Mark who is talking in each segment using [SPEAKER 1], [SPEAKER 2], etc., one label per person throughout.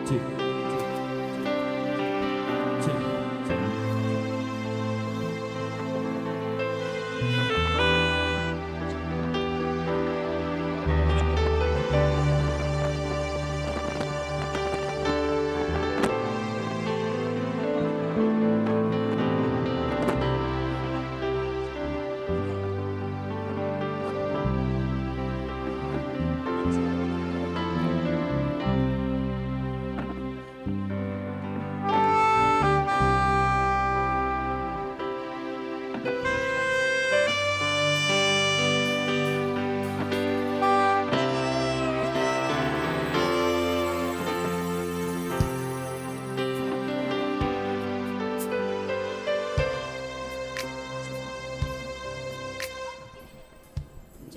[SPEAKER 1] cek, cek, cek.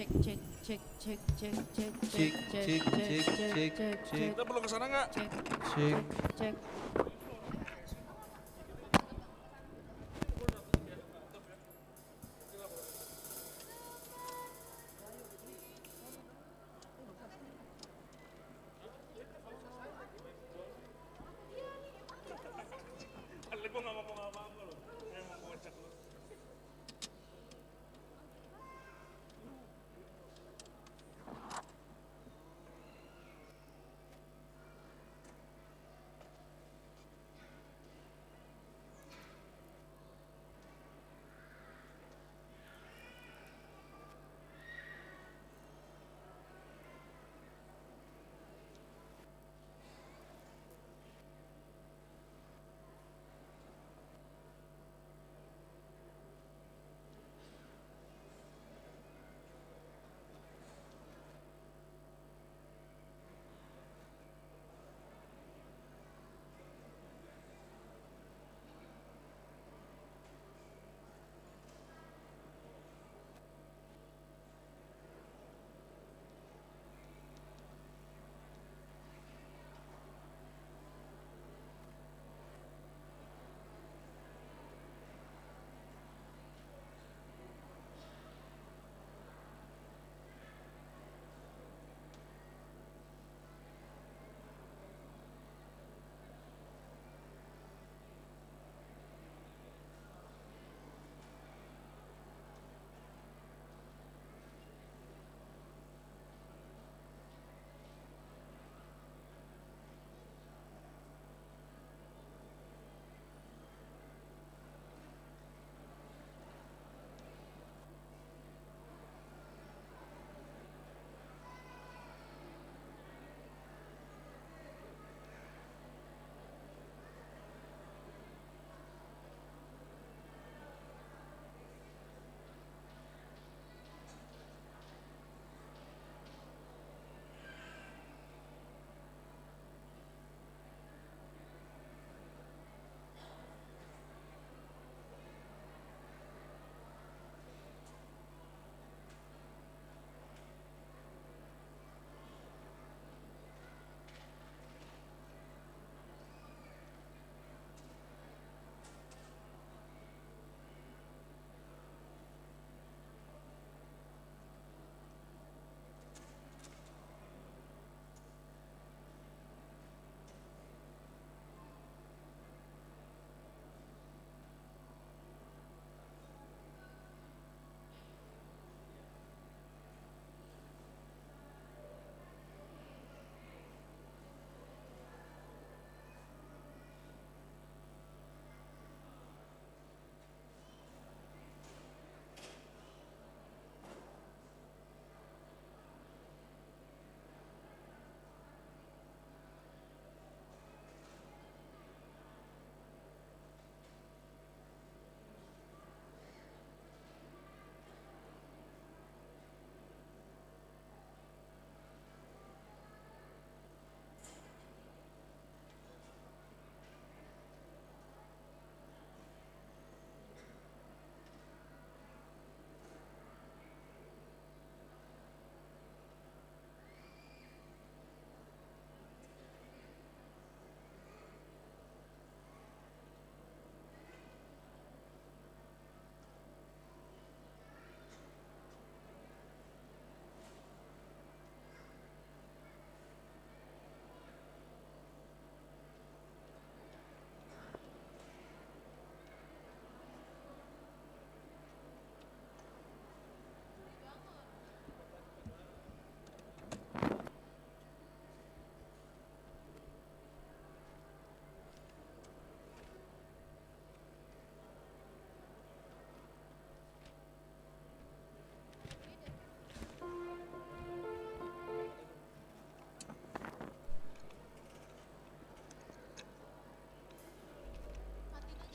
[SPEAKER 2] Cek cek cek cek cek cek
[SPEAKER 3] Cek, cek, cek, cek, cek.
[SPEAKER 4] Kita perlu kesana nggak?
[SPEAKER 2] cek
[SPEAKER 3] Cek.
[SPEAKER 2] cek.
[SPEAKER 4] Gue nggak mau apa-apa loh. Emang kocak loh.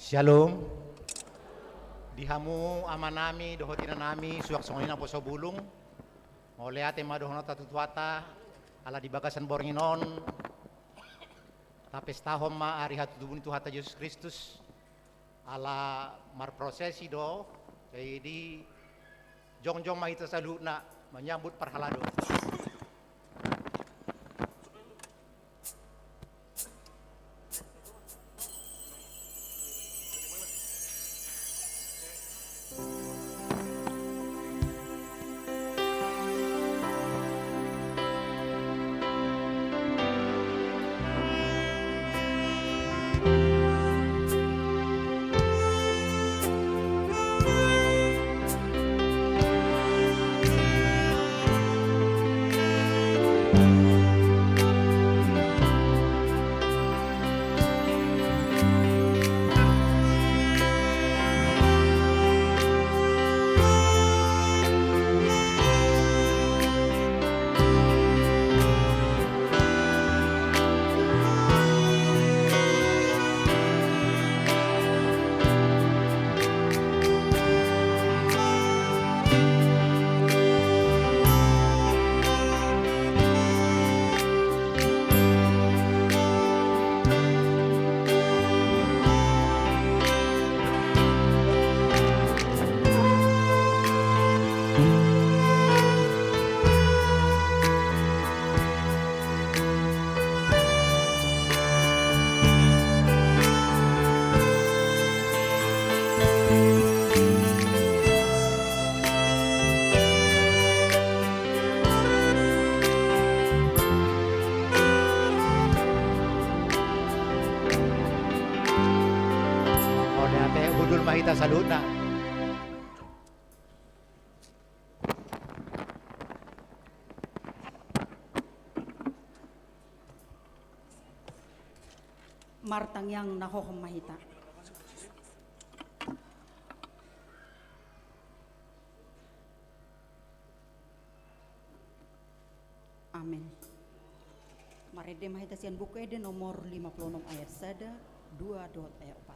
[SPEAKER 1] Shalom. Dihamu amanami dohotina nami suak songina po sa bulong. Mauliate madohona tatutuata ala di bagasan bornginon. Tapes tahom ma ari hatutubun Tuhan Yesus Kristus ala marprosesi do. Jadi jong-jong mahita saluna menyambut parhalado. Budul mahita saluna.
[SPEAKER 2] Martang yang nahohom mahita. Amin. Marede mahita sian buku ede nomor 56 ayat 1, 2 dot ayat 4.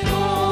[SPEAKER 5] Thank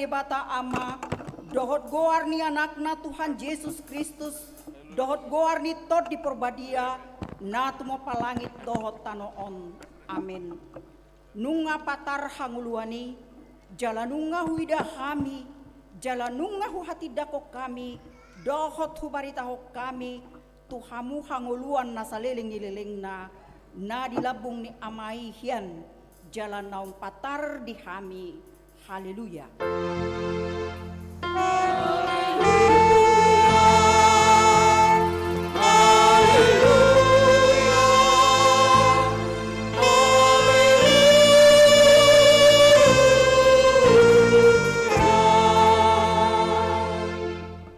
[SPEAKER 2] debata ama, dohot goar ni anakna Tuhan Yesus Kristus, dohot goar ni tot di perbadia, na tumo palangit dohot tanoon. Amin. Nunga patar hanguluani, jalanunga huida kami, jalanunga hu hati dako kami, dohot hu barita ho kami, tuhamu hanguluan na saliling-ililing na dilabung ni amai hian, jalan naung patar di kami. Haleluya.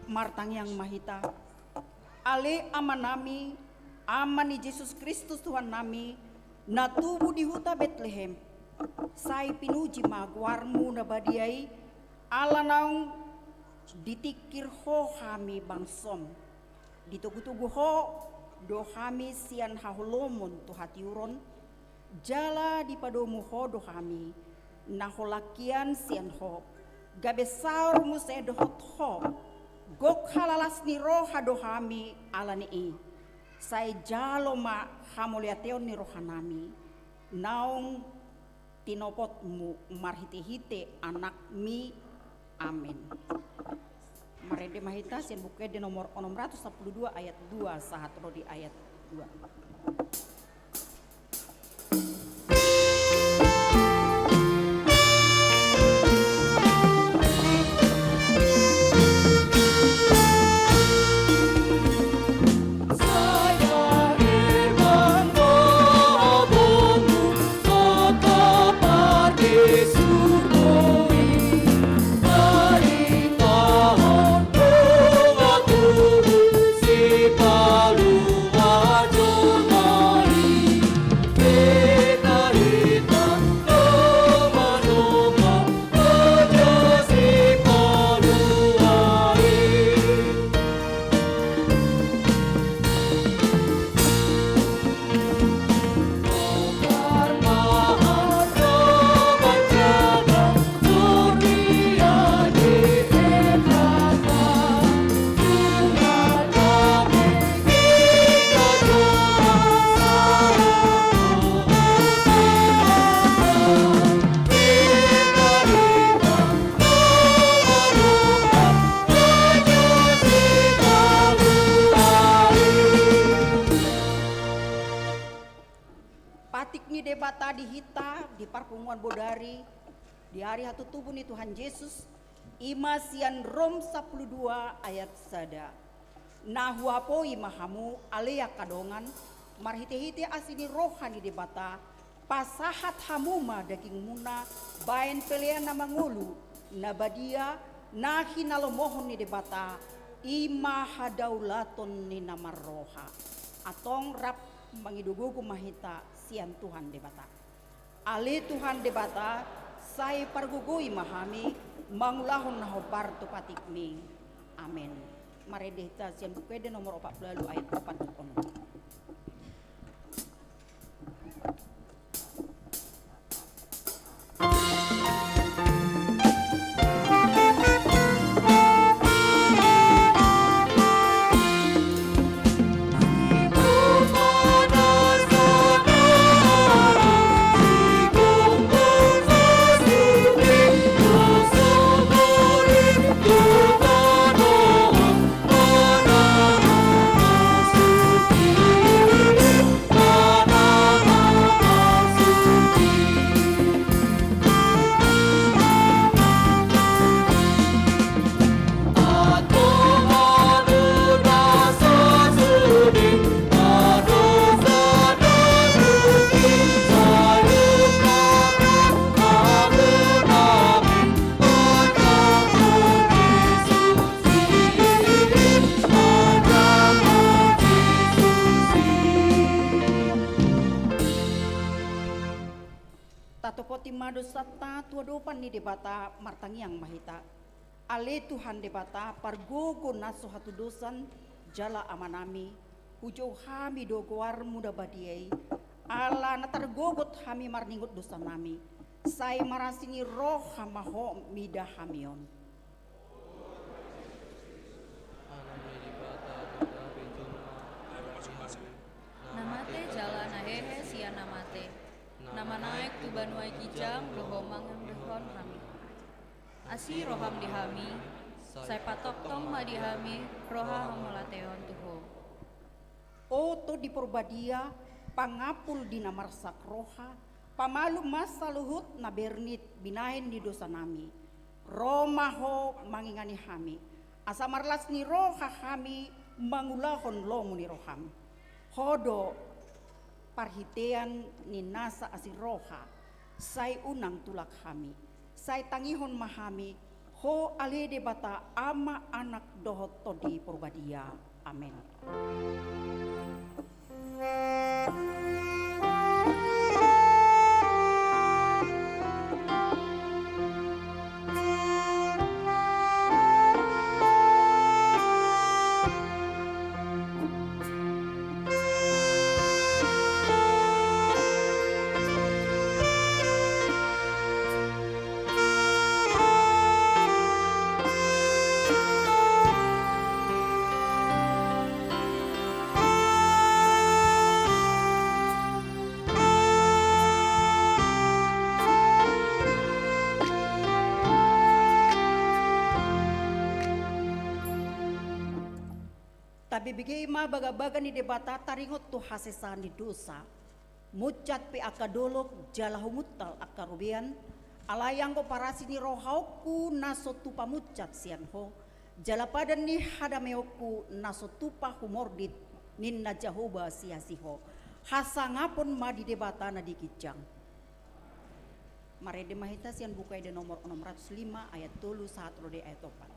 [SPEAKER 2] Martang yang mahita, ale amanami, aman ni Yesus Kristus Tuhan nami, na tubuh di huta Bethlehem, sai pinuji magwarmu na badiay, ala naung ditikir ho kami bangsom, ditugu-tugu ho do kami sian hahulomon tu hatiuron, jala di padomu ho do kami, naholakian sian ho, gabesaur mu sedohot ho, gok halalas ni roha do kami ala ni sai jalo ma hamuliateon ni roha nami naung tinopot mu marhite-hite anak mi. Amin. Marede mahita sian buke di nomor 612 ayat 2 sahat ro di ayat 2. Debata di hita di parpunguan bodari di hari hatu tubuh ni Tuhan Yesus imasian Rom 12 ayat sada nahuapo imahamu alea kadongan marhite-hite asini rohani debata pasahat hamuma daging muna baen pelean na mangulu nabadia nahi nalomohon ni debata imahadaulaton ni nama roha atong rap mangidugugu mahita sian Tuhan debata. Ali Tuhan debata, saya pargugui mahami, mangulahon na hobar tu patikmi. Amin. Maredeta sian bukede nomor 40 ayat 4 kono. Dosata tua dopan ni debata martangiang mahita ale Tuhan debata pargogo naso hatu dosan jala amanami hujo hami dogoar muda badiai ala natargogot hami marningut dosa nami Sai marasini roh hamaho midahamion.
[SPEAKER 3] Namate jalan hehe sia namate. Nama naik tu banuai kijang lohomang dehon hami. Asi roham dihami. Sai patok tong ma dihami roha hamolateon tuho.
[SPEAKER 2] Oto di Purbadia pangapul di namarsak roha. Pamalu masa luhut na bernit binahin di dosa nami. Romaho mangingani hami. Asa marlas ni roha kami mangulahon lomu ni roham. Hodo parhitean ni nasa asiroha. Sai unang tulak kami. Sai tangihon mahami. Ho alede bata ama anak dohot to di Purbadia. Amin. Bibigay mabaga-baga ni debata taringot tu hasesan di dosa. Mucat pe akadolok jalahumutal akarubian. Alayang ko parasi ni rohauku nasotu pamucat sian ho. Jalapadan ni hadameoku nasotu pa humordit ninna jahoba siasiho. Hasangapon ma di debata na dikijang. Marede mahita sian bukai de nomor 605 ayat 3 1 de ayat 4.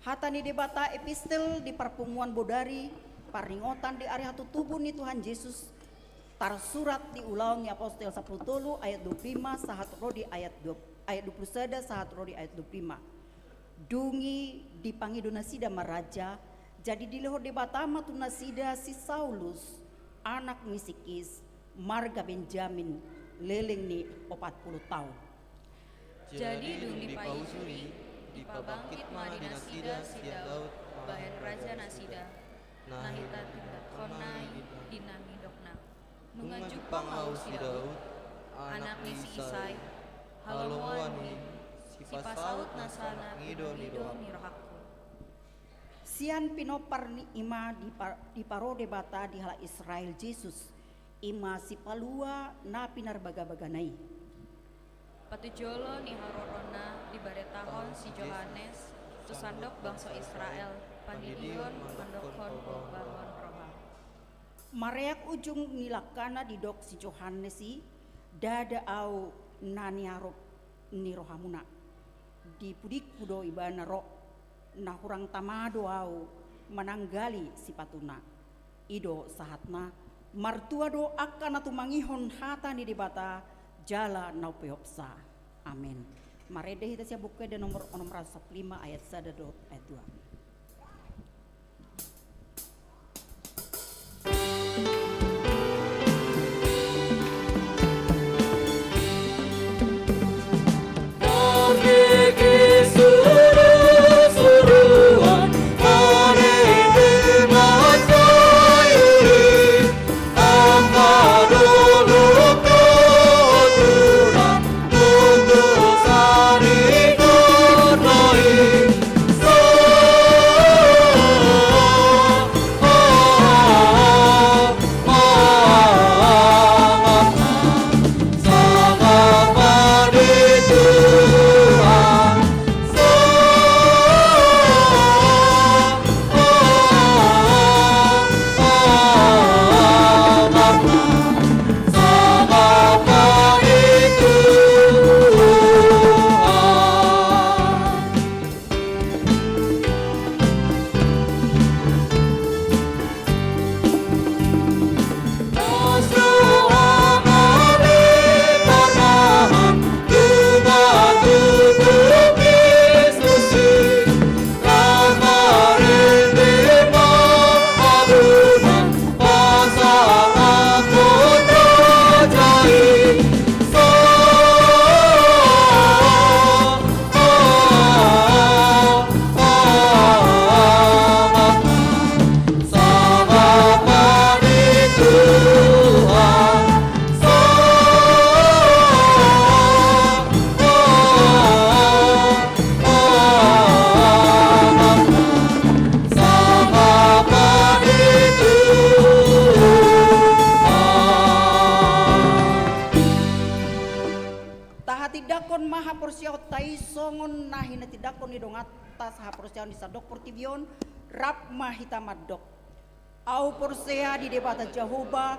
[SPEAKER 2] Hatani debata epistel di perpumuan bodari paringotan di area tubuh ni Tuhan Yesus tarsurat di ulang apostel 10 ayat 25 sahat rodi ayat 21 sahat rodi ayat 25 dungi dipangi donasida maraja jadi dilehor debata matu nasida si Saulus anak misikis marga Benjamin leleng ni 40 tahun
[SPEAKER 3] Jadi dung dipausuri dipabangkit ma dinasida sida Daud bahen raja nasida nahita tindak konai dinami dokna nungan jupang au si Daud anak ni si Isai halomoan ni si pasaut nasana ngido ni rohakku
[SPEAKER 2] sian pinopar ni ima di parode bata di hala Israel Jesus ima si palua na pinarbaga-baganai
[SPEAKER 3] Patujolo ni harorona di baretahon si Johannes tu sandok bangsa Israel pandidion mandokon bangun roha.
[SPEAKER 2] Mareak ujung nilakana di dok si Johannes si dada au nani harop ni rohamuna di pudik kudo ibana ro na hurang tamado au mananggali si patuna ido sahatna martua do akan atu mangihon hata ni dibata jala naupeopsa. Amin. Marede hita siya buka de nomor 605 ayat 1 ayat 2.
[SPEAKER 5] Hari
[SPEAKER 2] haporsiao tai songon nahi na tidakon ni dongata sa haporsiao ni sadok portibion rap mahita madok. Au porsea di debata Jehovah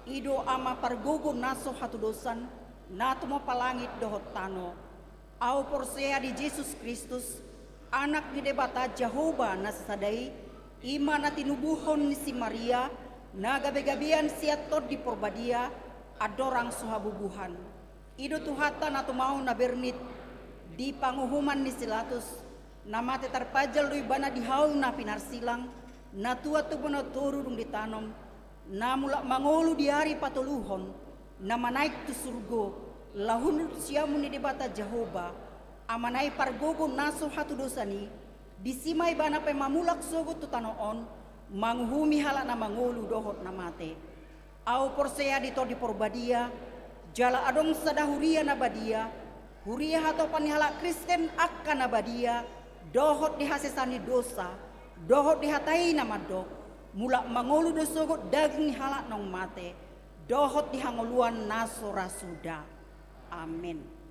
[SPEAKER 2] ido ama pargogo naso hatudosan nato mo palangit dohot tano. Au porsea di Jesus Kristus anak ni debata Jehovah nasasadai ima na tinubuhon ni si Maria na gabi-gabian siatot di porbadia adorang suhabubuhan. Ido tuhata na tumao na bernit di panguhuman ni Silatus na mate tarpajal lui bana dihaw na pinarsilang na tua tubo na tururong ditanom na mula mangolu di hari patuluhon na manaik tu surgo lahun siyamu ni debata Jehovah amanay pargogo naso hatu dosani disimay bana pe mamulak sogo tu tanoon manguhumi hala na mangolu dohot na mate. Au porsea dito di porbadia jala adong sadahuria na badia huria hato panihala Kristen akka na badia dohot dihasesani dosa dohot dihatai na madok mula mangolu dosogot daging hala nong mate dohot dihangoluan naso rasuda. Amin.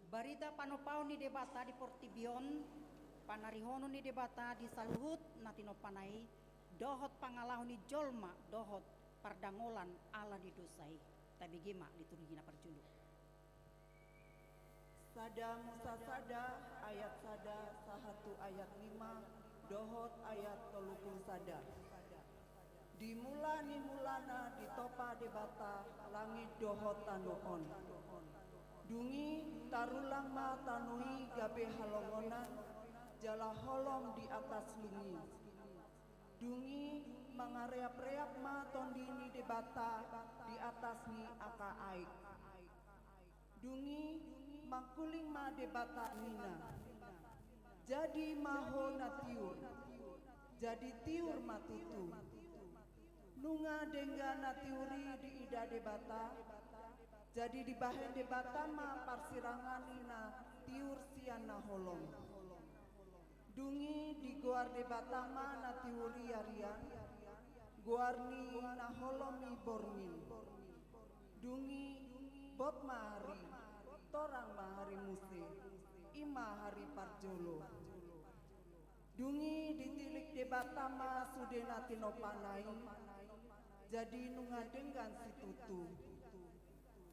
[SPEAKER 2] Barita panopao ni debata di Portibion, panarihono ni debata di saluhut natino panai, dohot pangalahon ni jolma, dohot pardangolan ala di dosai. Tabigima liturgi na perjulu.
[SPEAKER 5] Sada Musa sada ayat sada sahatu ayat 5 dohot ayat 30 sada. Dimula ni mulana ditopa debata langit dohot tanoon. Dungi tarulang ma tanui gabe halongonan jala holong di atas lungi. Dungi mangareap-reap ma tondini debata di atas ni aka aik. Dungi mangkuling ma debata nina. Jadi maho na tiur. Jadi tiur matutu. Nunga dengga na tiuri di ida debata. Jadi di bahen debata ma parsirangan nina tiur sian na holong. Dungi di goar debata ma na tiuri arian. Goarni na holong i bormin. Dungi bot mahari, torang mahari muse, ima hari parjolo. Dungi ditilik debata ma sudena tinopanai, jadi nunga dengan si tutu.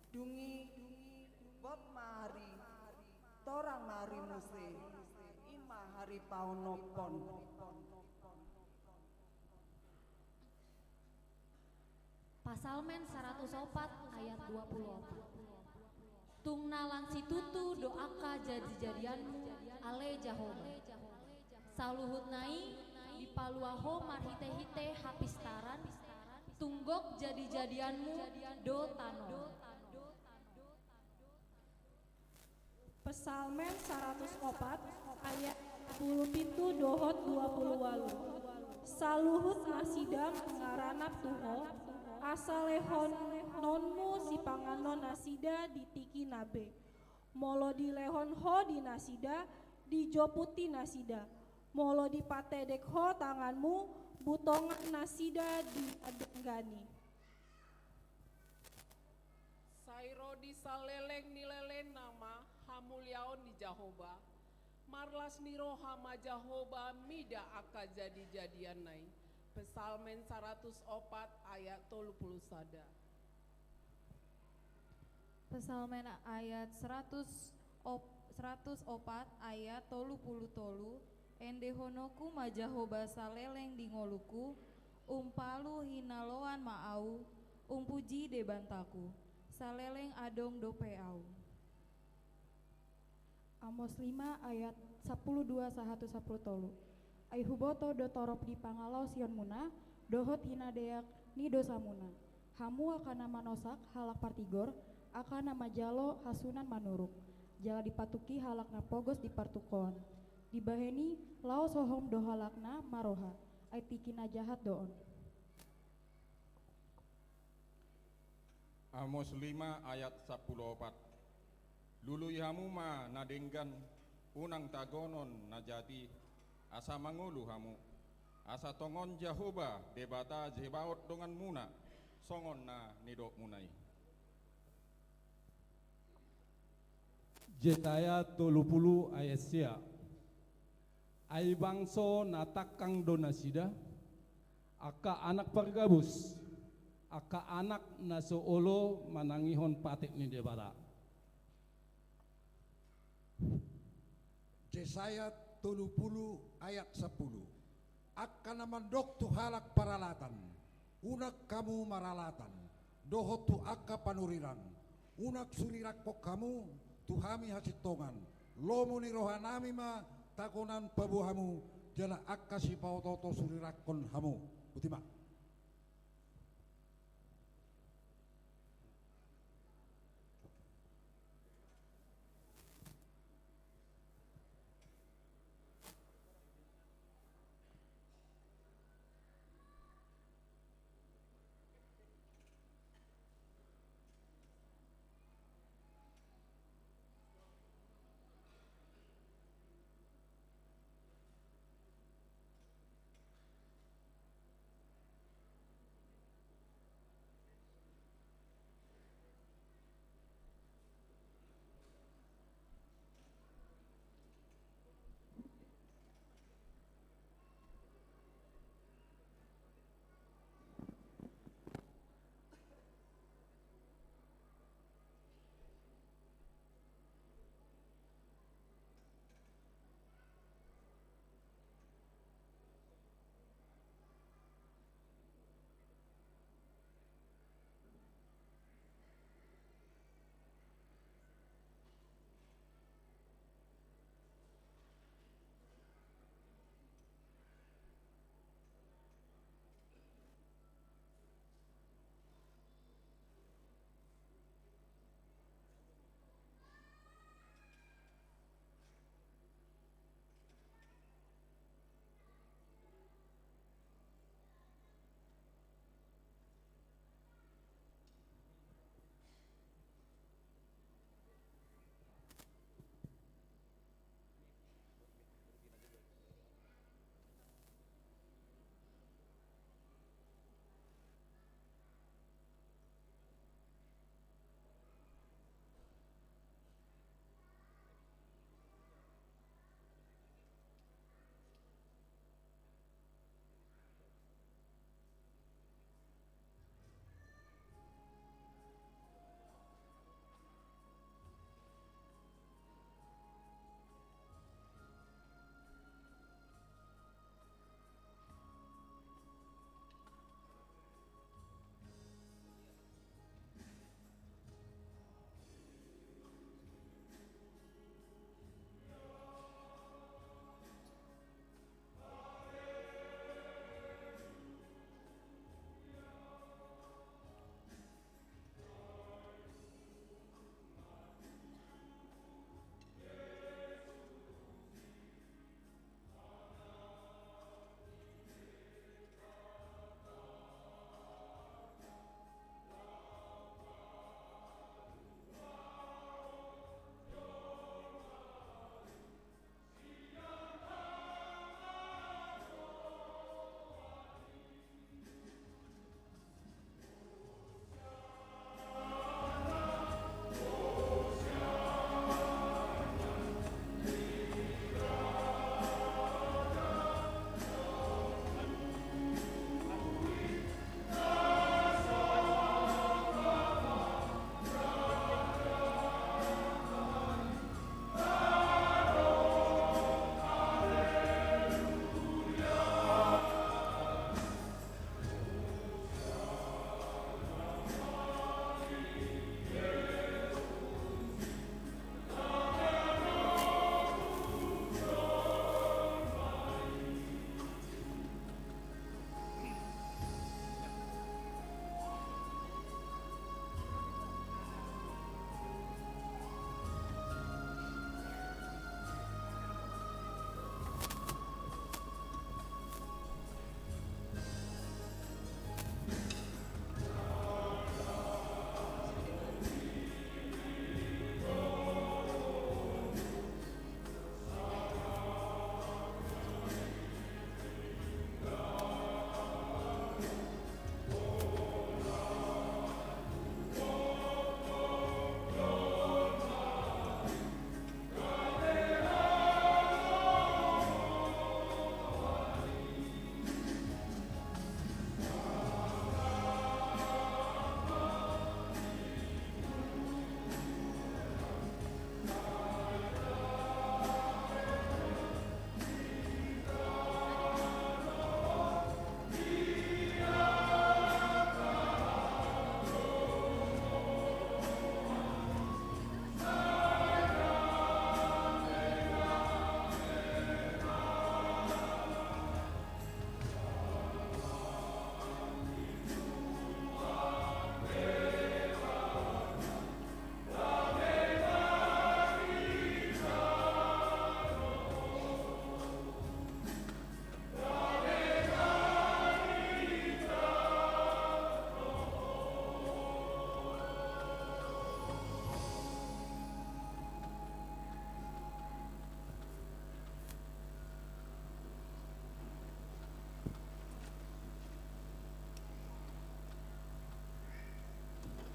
[SPEAKER 5] Dungi bot mahari, torang mahari muse, ima hari paonopon.
[SPEAKER 3] Pasalmen 104 ayat 24. Tungnalan si tutu doaka jadi-jadianmu ale Jahova. Saluhut nai di paluaho marhite-hite hapistaran. Tunggok jadi-jadianmu do tano.
[SPEAKER 6] Pesalmen 104 ayat 27 dohot 28. Saluhut nasidam ngaranak tuho asalehon nonmu si panganon nasida ditiki nabe. Molo di lehon ho di nasida di joputi nasida. Molo di patedek ho tanganmu butongan nasida di adenggani.
[SPEAKER 7] Sairo di saleleng nilelen nama hamulyaon di Jahoba. Marlas niro hama Jahoba mida aka jadi-jadian nai. Pesalmen 104 ayat 30 sada.
[SPEAKER 3] Pesalmen ayat 104 ayat 30 endehonoku majahoba saleleng di ngoluku umpalu hinaloan maau umpuji debantaku saleleng adong dopeau.
[SPEAKER 6] Amos 5 ayat 12:1-10. Aihuboto do torop di pangalau sion muna dohot hina deak ni dosa muna. Hamu akan nama nosak halak partigor akan nama jalo hasunan manuruk. Jala dipatuki halakna pogos dipartukon. Dibaheni lao sohom do halakna maroha. Aitikina jahat doon.
[SPEAKER 8] Amos 5 ayat 14. Lului hamu ma nadenggan unang tagonon najati asa mangulu hamu asa tongon Jahoba debata jebaot dongan muna songon na nidok munai.
[SPEAKER 9] Jetaya 30 ayat sia. Ai bangso natakang donasida aka anak pergabus aka anak nasoolo manangihon patek ni debata.
[SPEAKER 10] Yesaya 30 ayat 10. Akan namandok tu halak paralatan. Unak kamu maralatan. Dohot tu akka panuriran. Unak surirak pok kamu tuhami hasitongan. Lomo ni rohanami ma takonan pabuhamu. Jala akka si pautoto surirakon hamu. Utima.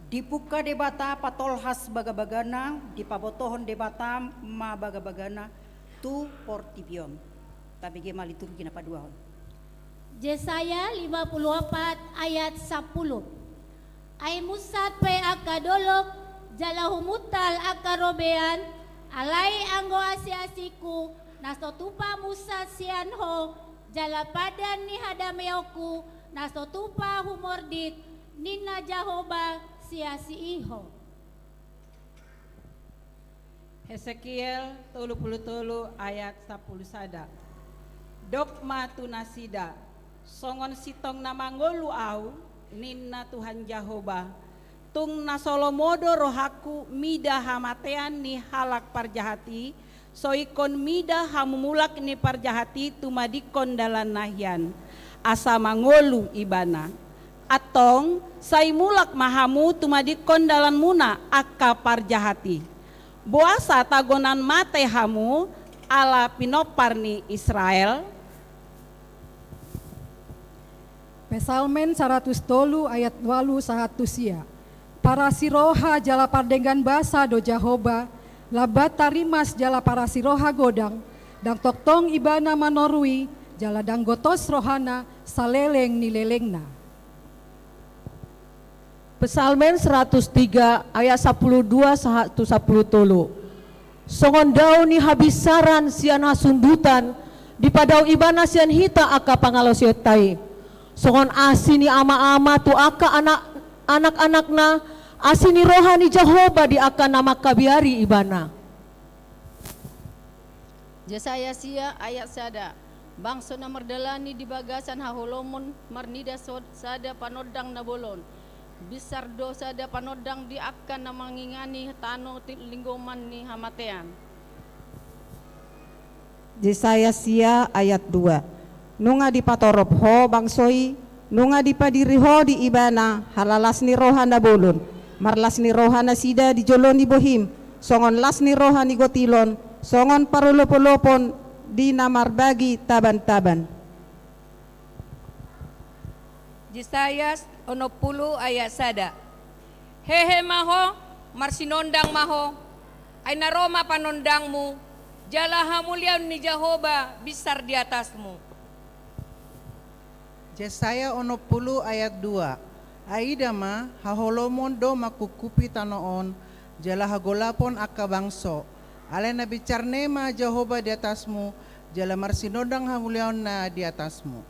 [SPEAKER 2] Dibuka debata patolhas bagabagana, dipabotohon debata ma bagabagana, tu portibion. Tapi gema liturgi na paduahon.
[SPEAKER 11] Yesaya 54 ayat 10. Ay musat pe akadolok jalahumutal akarobean alay anggo asiasiku nasotupa musat sianho jalapadan ni hadameoku nasotupa humordit nina Jahoba siasiiho.
[SPEAKER 12] Hesekiel 33 ayat 10 sada. Dokma tunasida songon sitong namangolu au ninna Tuhan Jahoba tung nasolomodo rohaku mida hamatean ni halak parjahati soikon mida hamumulak ni parjahati tumadikon dalan nahyan asa mangolu ibana atong saimulak mahamu tumadikon dalan muna akka parjahati boasa tagonan mate hamu ala pinoparni Israel.
[SPEAKER 13] Pesalmen 100 ayat 8 sia. Para siroha jala pardengan basa do Jahoba, labat tarimas jala para siroha godang, dang toktong ibana manorui, jala dang gotos rohana, saleleng nilelengna.
[SPEAKER 14] Pesalmen 103 ayat 12 sahatu 10 tolu. Songon daun ni habisaran siana sundutan, di padau ibana sian hita aka pangalosyotai. Songon asini ama-ama tu aka anak-anakna asini rohani Jahoba di aka nama kabiari ibana.
[SPEAKER 15] Yesaya sia ayat sada. Bangso na merdalani di bagasan haholomon marnida sada panodang na bolon. Bisar do sada panodang di akan na mangingani tano linggoman ni hamatean.
[SPEAKER 16] Yesaya sia ayat 2. Nunga di patorop ho bangsoi, nunga di padiriho di ibana, halalas ni rohana bolon, marlas ni rohana sida di jolon di bohim, songon las ni rohani gotilon, songon parulopolopon di namarbagi taban-taban.
[SPEAKER 17] Yesaya 60 ayat sada. Hehe maho, marsinondang maho, ay naroma panondangmu, jala hamulian ni Jahoba besar di atasmu.
[SPEAKER 18] Yesaya 60 ayat 2. Aidama haholomon do makukupi tanoon jala hagolapon akka bangso. Ale na bicarnema Jahoba di atasmu jala marsinodang hamulion na di atasmu.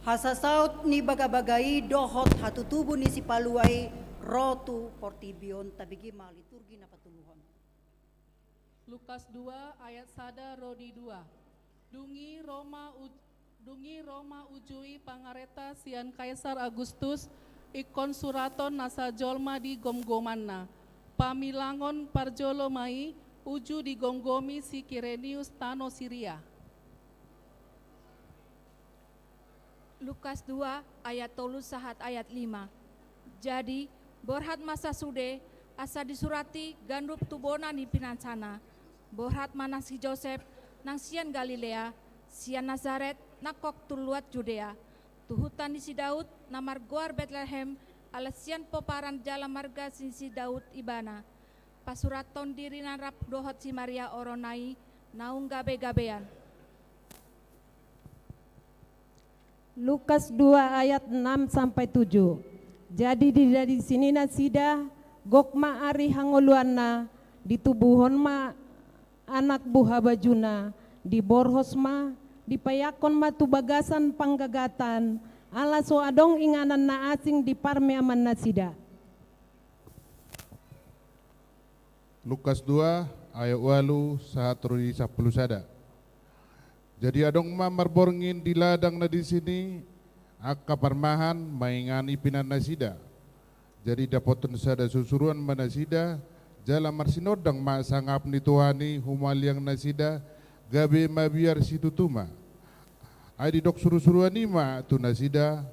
[SPEAKER 2] Hasasaut ni bagabagai dohot hatutubu ni si paluai rotu portibion tabigi maliturgi na patuluhon.
[SPEAKER 7] Lukas 2 ayat 1 Rodi 2. Dungi Roma ujui pangareta sian Kaisar Agustus ikon suraton nasa jolma di gomgomanna. Pamilangon parjolo mai uju di gomgomi si Kirenius tano Siria.
[SPEAKER 19] Lukas 2 ayat 3 sahat ayat 5. Jadi borhat masa sude asa disurati gandup tubona ni pinansana. Borhat mana si Joseph nang sian Galilea, sian Nazaret nakok tuluat Judea. Tuhutan di si Daud namar goar Bethlehem ala sian poparan jala marga si Daud ibana. Pasuraton diri narap dohot si Maria oronai naung gabe-gabean.
[SPEAKER 14] Lukas 2 ayat 6 sampai 7. Jadi di sini nasida gokma ari hangoluanna ditubuhon ma anak buha bajuna di borhos ma dipayakon ma tubagasan panggagatan ala so adong inganan na asing di parme aman nasida.
[SPEAKER 20] Lukas 2 ayat 8 sahat rudi 10 sada. Jadi adong mamar borngin di ladang na di sini akka parmahan maingani pinan nasida. Jadi dapotun sada susuruan manasida jala marsinodang ma sangap ni tuhani humaliang nasida gabe mabiar situtuma. Ai di dok surusuruan ima tu nasida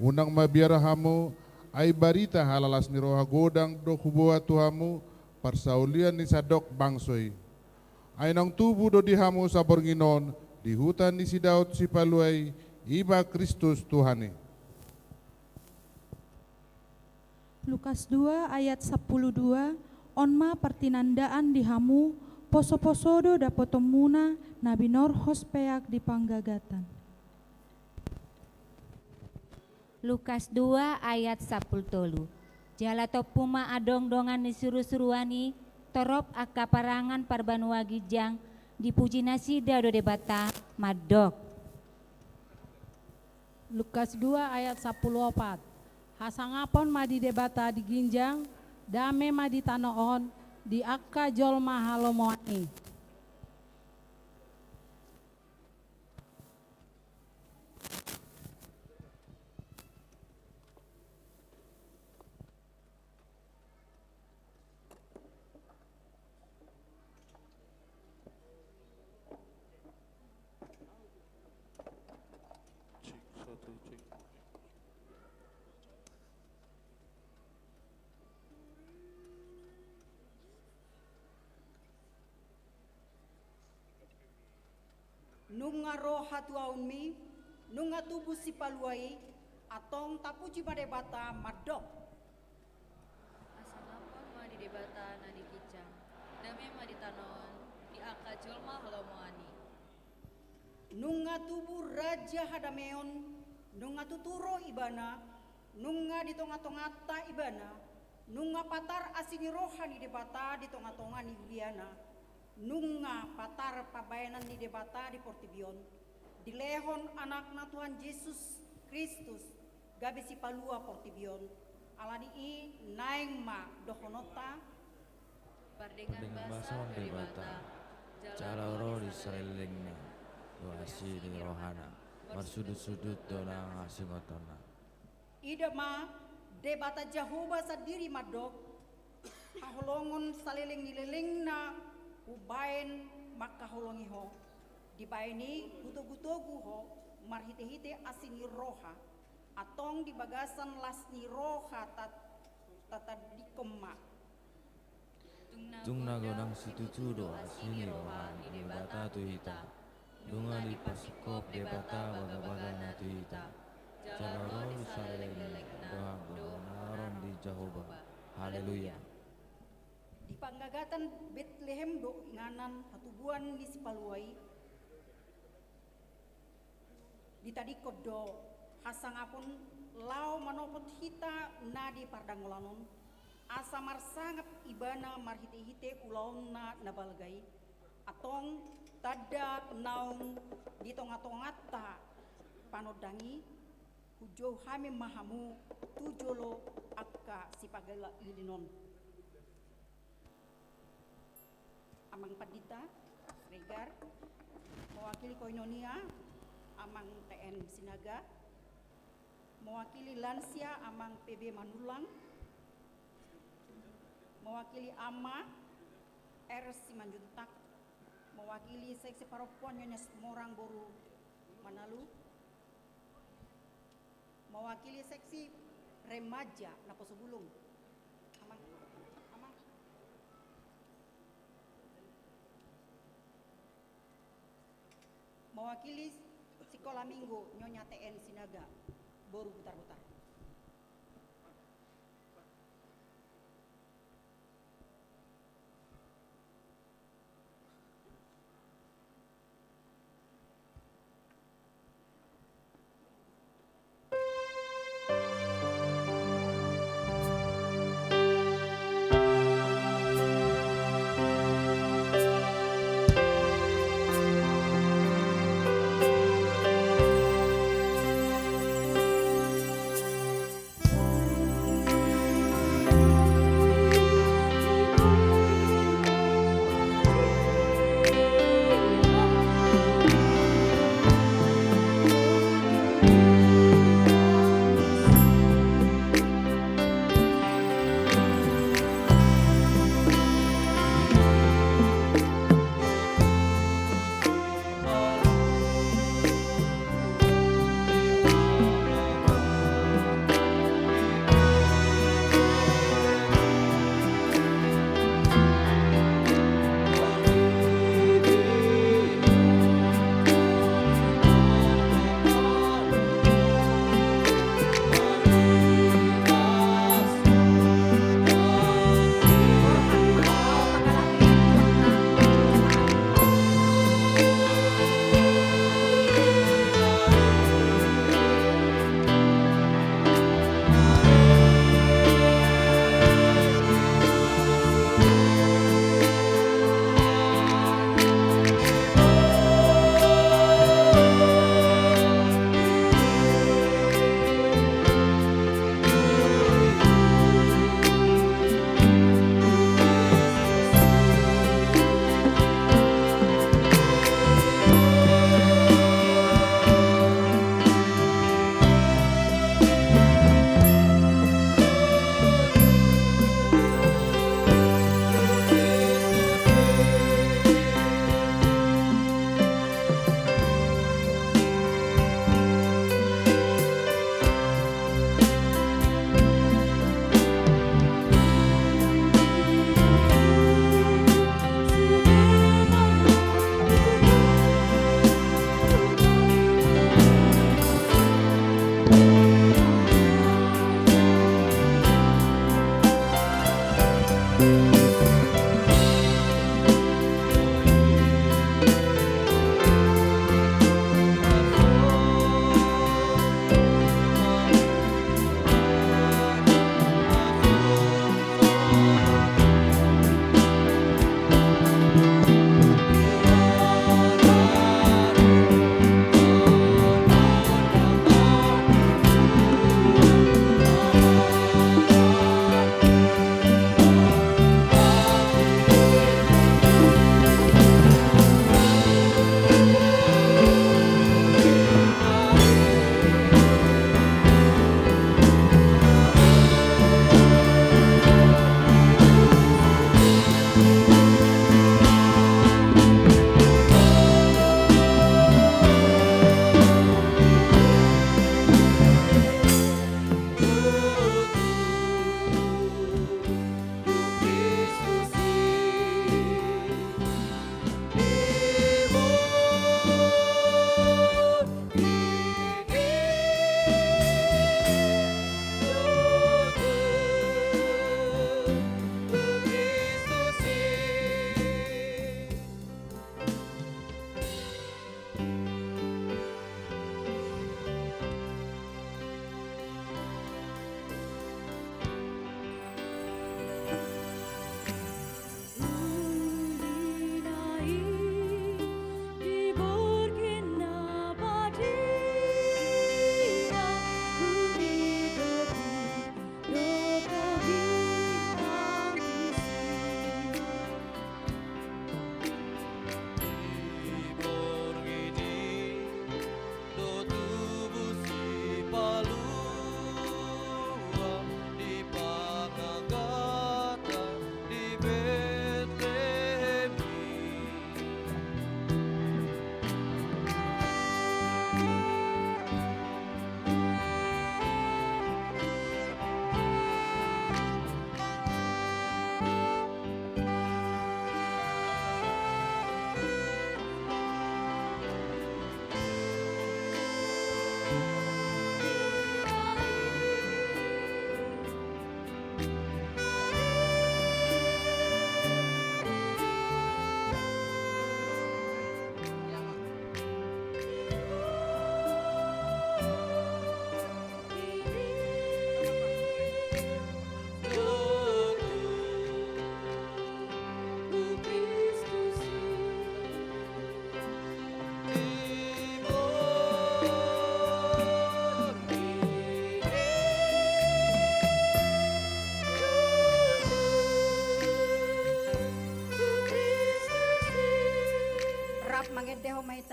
[SPEAKER 20] unang mabiar hamu ai barita halalas ni roha godang dok huboa tuhamu parsaulian ni sadok bangsoi. Ai nang tubuh do di hamu sabornginon di hutan di si Daud si paluai iba Kristus Tuhane.
[SPEAKER 6] Lukas 2 ayat 12 onma pertinandaan di hamu poso-posodo dapotomuna nabi norhos peak di panggagatan.
[SPEAKER 21] Lukas 2 ayat 10. Jala topuma adong dongan ni suruh-suruani torop akka parangan parbanua gijang dipuji nasida do debata madok.
[SPEAKER 22] Lukas 2 ayat 14. Hasangapon madi debata di ginjang dame madi tanoon di akka jolma halomoani.
[SPEAKER 2] Nunga roha tuaunmi, nunga tubuh si paluai, atong tapuji madebata madok.
[SPEAKER 3] Asanapon ma di debata na di kicang, dame ma di tanon, di aka jolma halomoani.
[SPEAKER 2] Nunga tubuh raja hadameon, nunga tuturo ibana, nunga di tonga-tongata ibana, nunga patar asini roha di debata di tonga-tonga ni Juliana. Nunga patar pabayanan di debata di Portibion, di lehon anakna Tuhan Yesus Kristus, gabe si palua Portibion, alani i naeng ma dohonota,
[SPEAKER 3] Pardengan basa debata,
[SPEAKER 23] cara roh di selilingnya, doasi di rohana, bersudut-sudut dona ngasingotona.
[SPEAKER 2] ida ma debata Jehovah sadiri madok, aholongon saliling nililing na ubain makaholongi ho dibaini guto-gutogu ho marhite-hite asini roha atong di bagasan lasni roha tatadikoma
[SPEAKER 23] Tungna godang situtu do asini rohan di bata tu hita dunga di pasikop di bata baga-baga na tu hita cara roh di saleleng doa naron di Jehovah. Haleluya.
[SPEAKER 2] di panggagatan Bethlehem do nganan hatubuan di sipaluai di tadikod do hasangapon lau manopot hita nadi pardangolanon asa marsangap ibana marhite-hite ulaon na nabalgay atong tada naong di tonga-tongata panodangi Hujo hame mahamu tujolo akka sipagala lidinon. Amang Pandita Regar mewakili Koinonia, Amang TN Sinaga mewakili Lansia, Amang PB Manulang mewakili AMA R Simanjuntak mewakili seksi perempuan Nyonya Morang Boru Manalu mewakili seksi remaja Naposo Bulung. Amang. Mewakili Sekolah Minggu Nyonya TN Sinaga Boru Butar-Butar.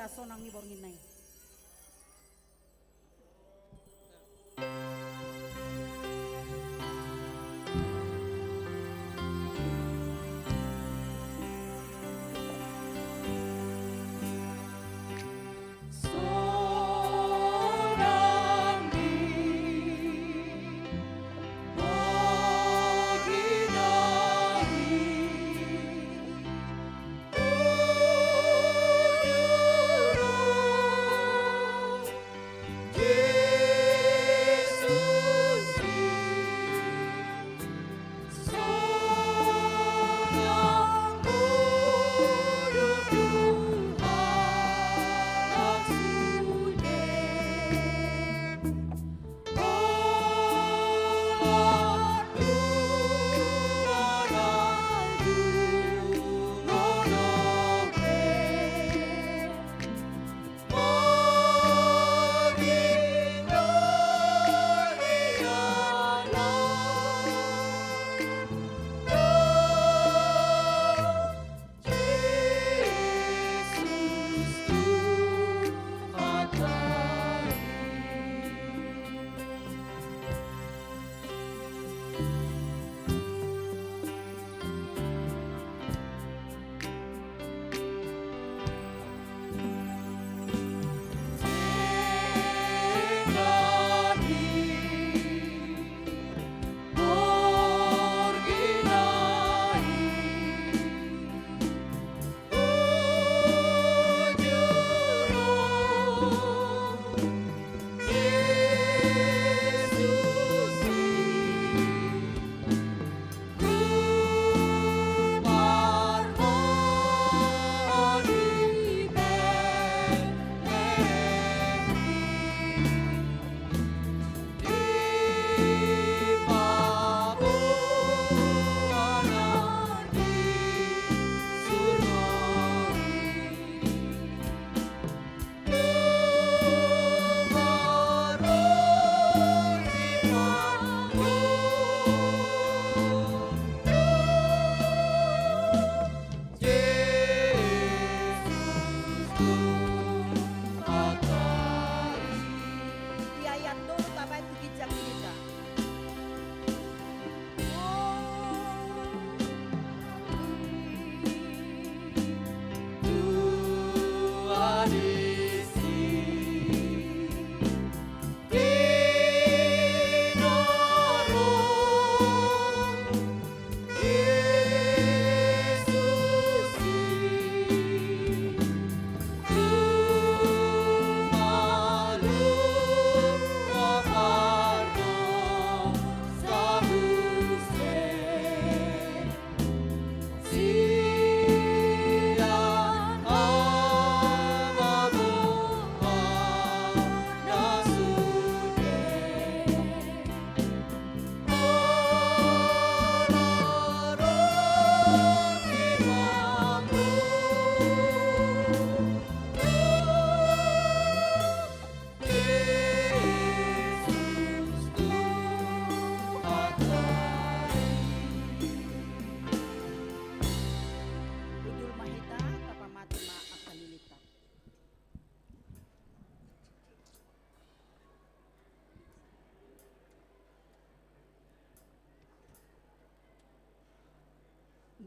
[SPEAKER 2] sonang ni borngin nai.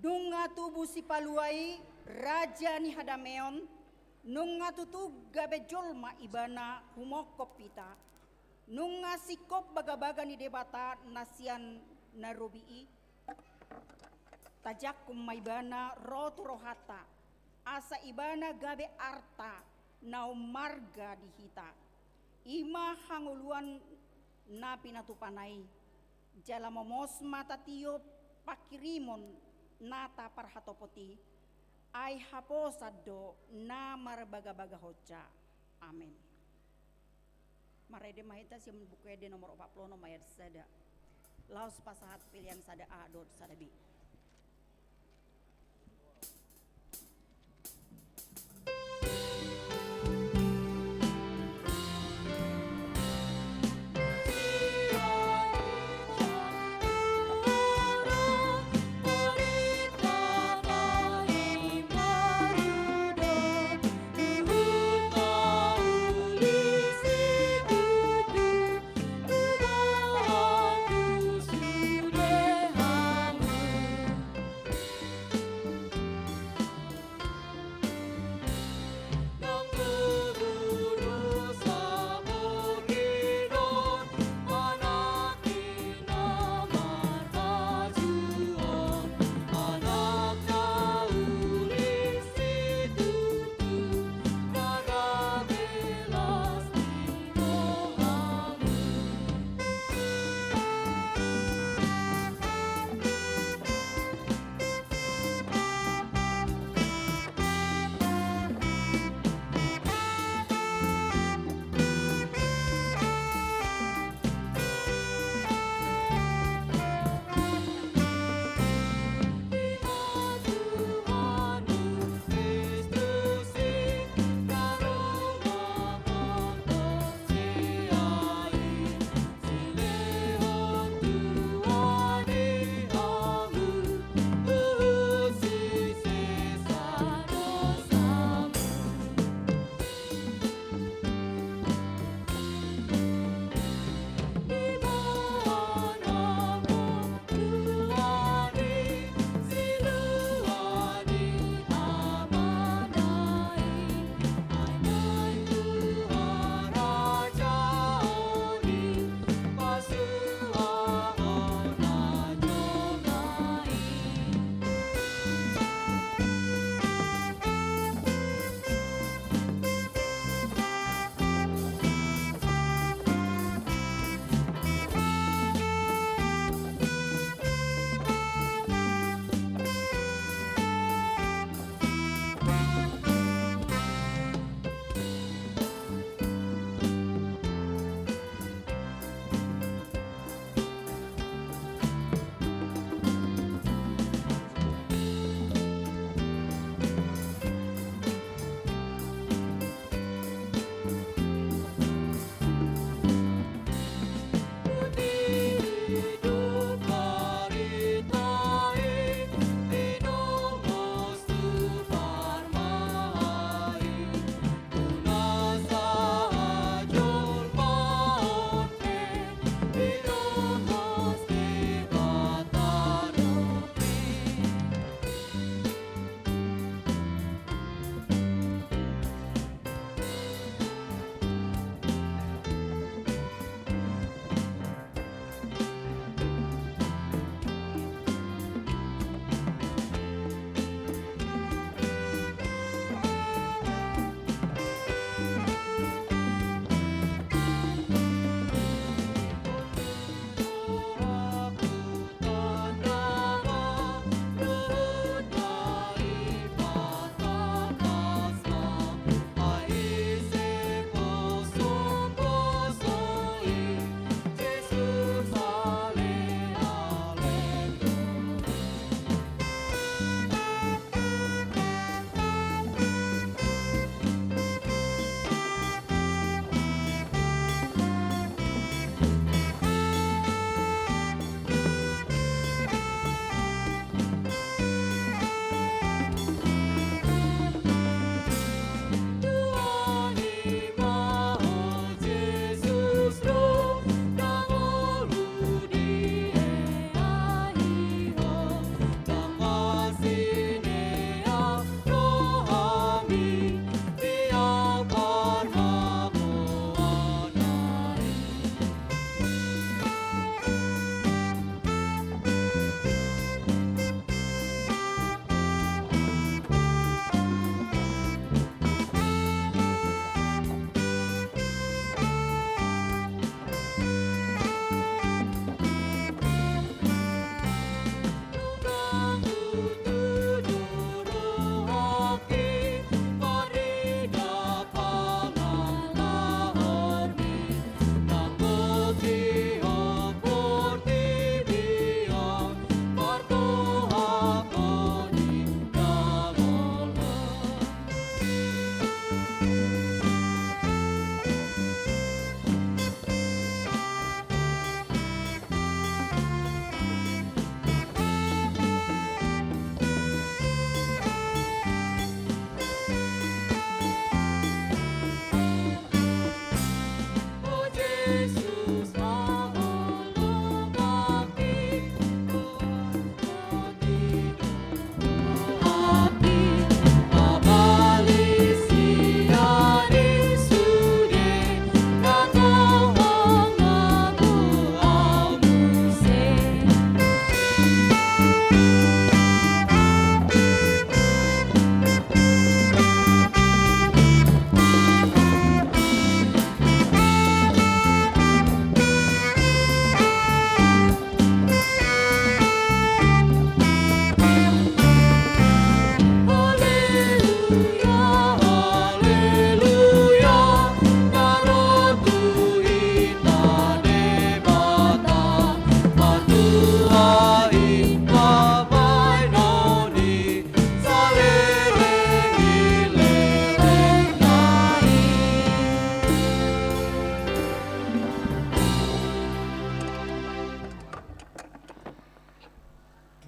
[SPEAKER 2] Nunga tubuh si paluai raja ni hadameon nunga tutug gabe jolma ibana humokop pita nunga sikop baga-baga ni debata nasian narobii tajak kumaibana rotu rohata asa ibana gabe arta nau marga dihita ima hanguluan na pinatupanay jala momos mata tiyo pakirimon nata parhatopoti ay haposado na marbaga-baga hoca. Amin. Marede mahita siya bukede nomor 40 mayat sada. Laos pasahat pilihan sada A dot sada B.
[SPEAKER 1] Ooh.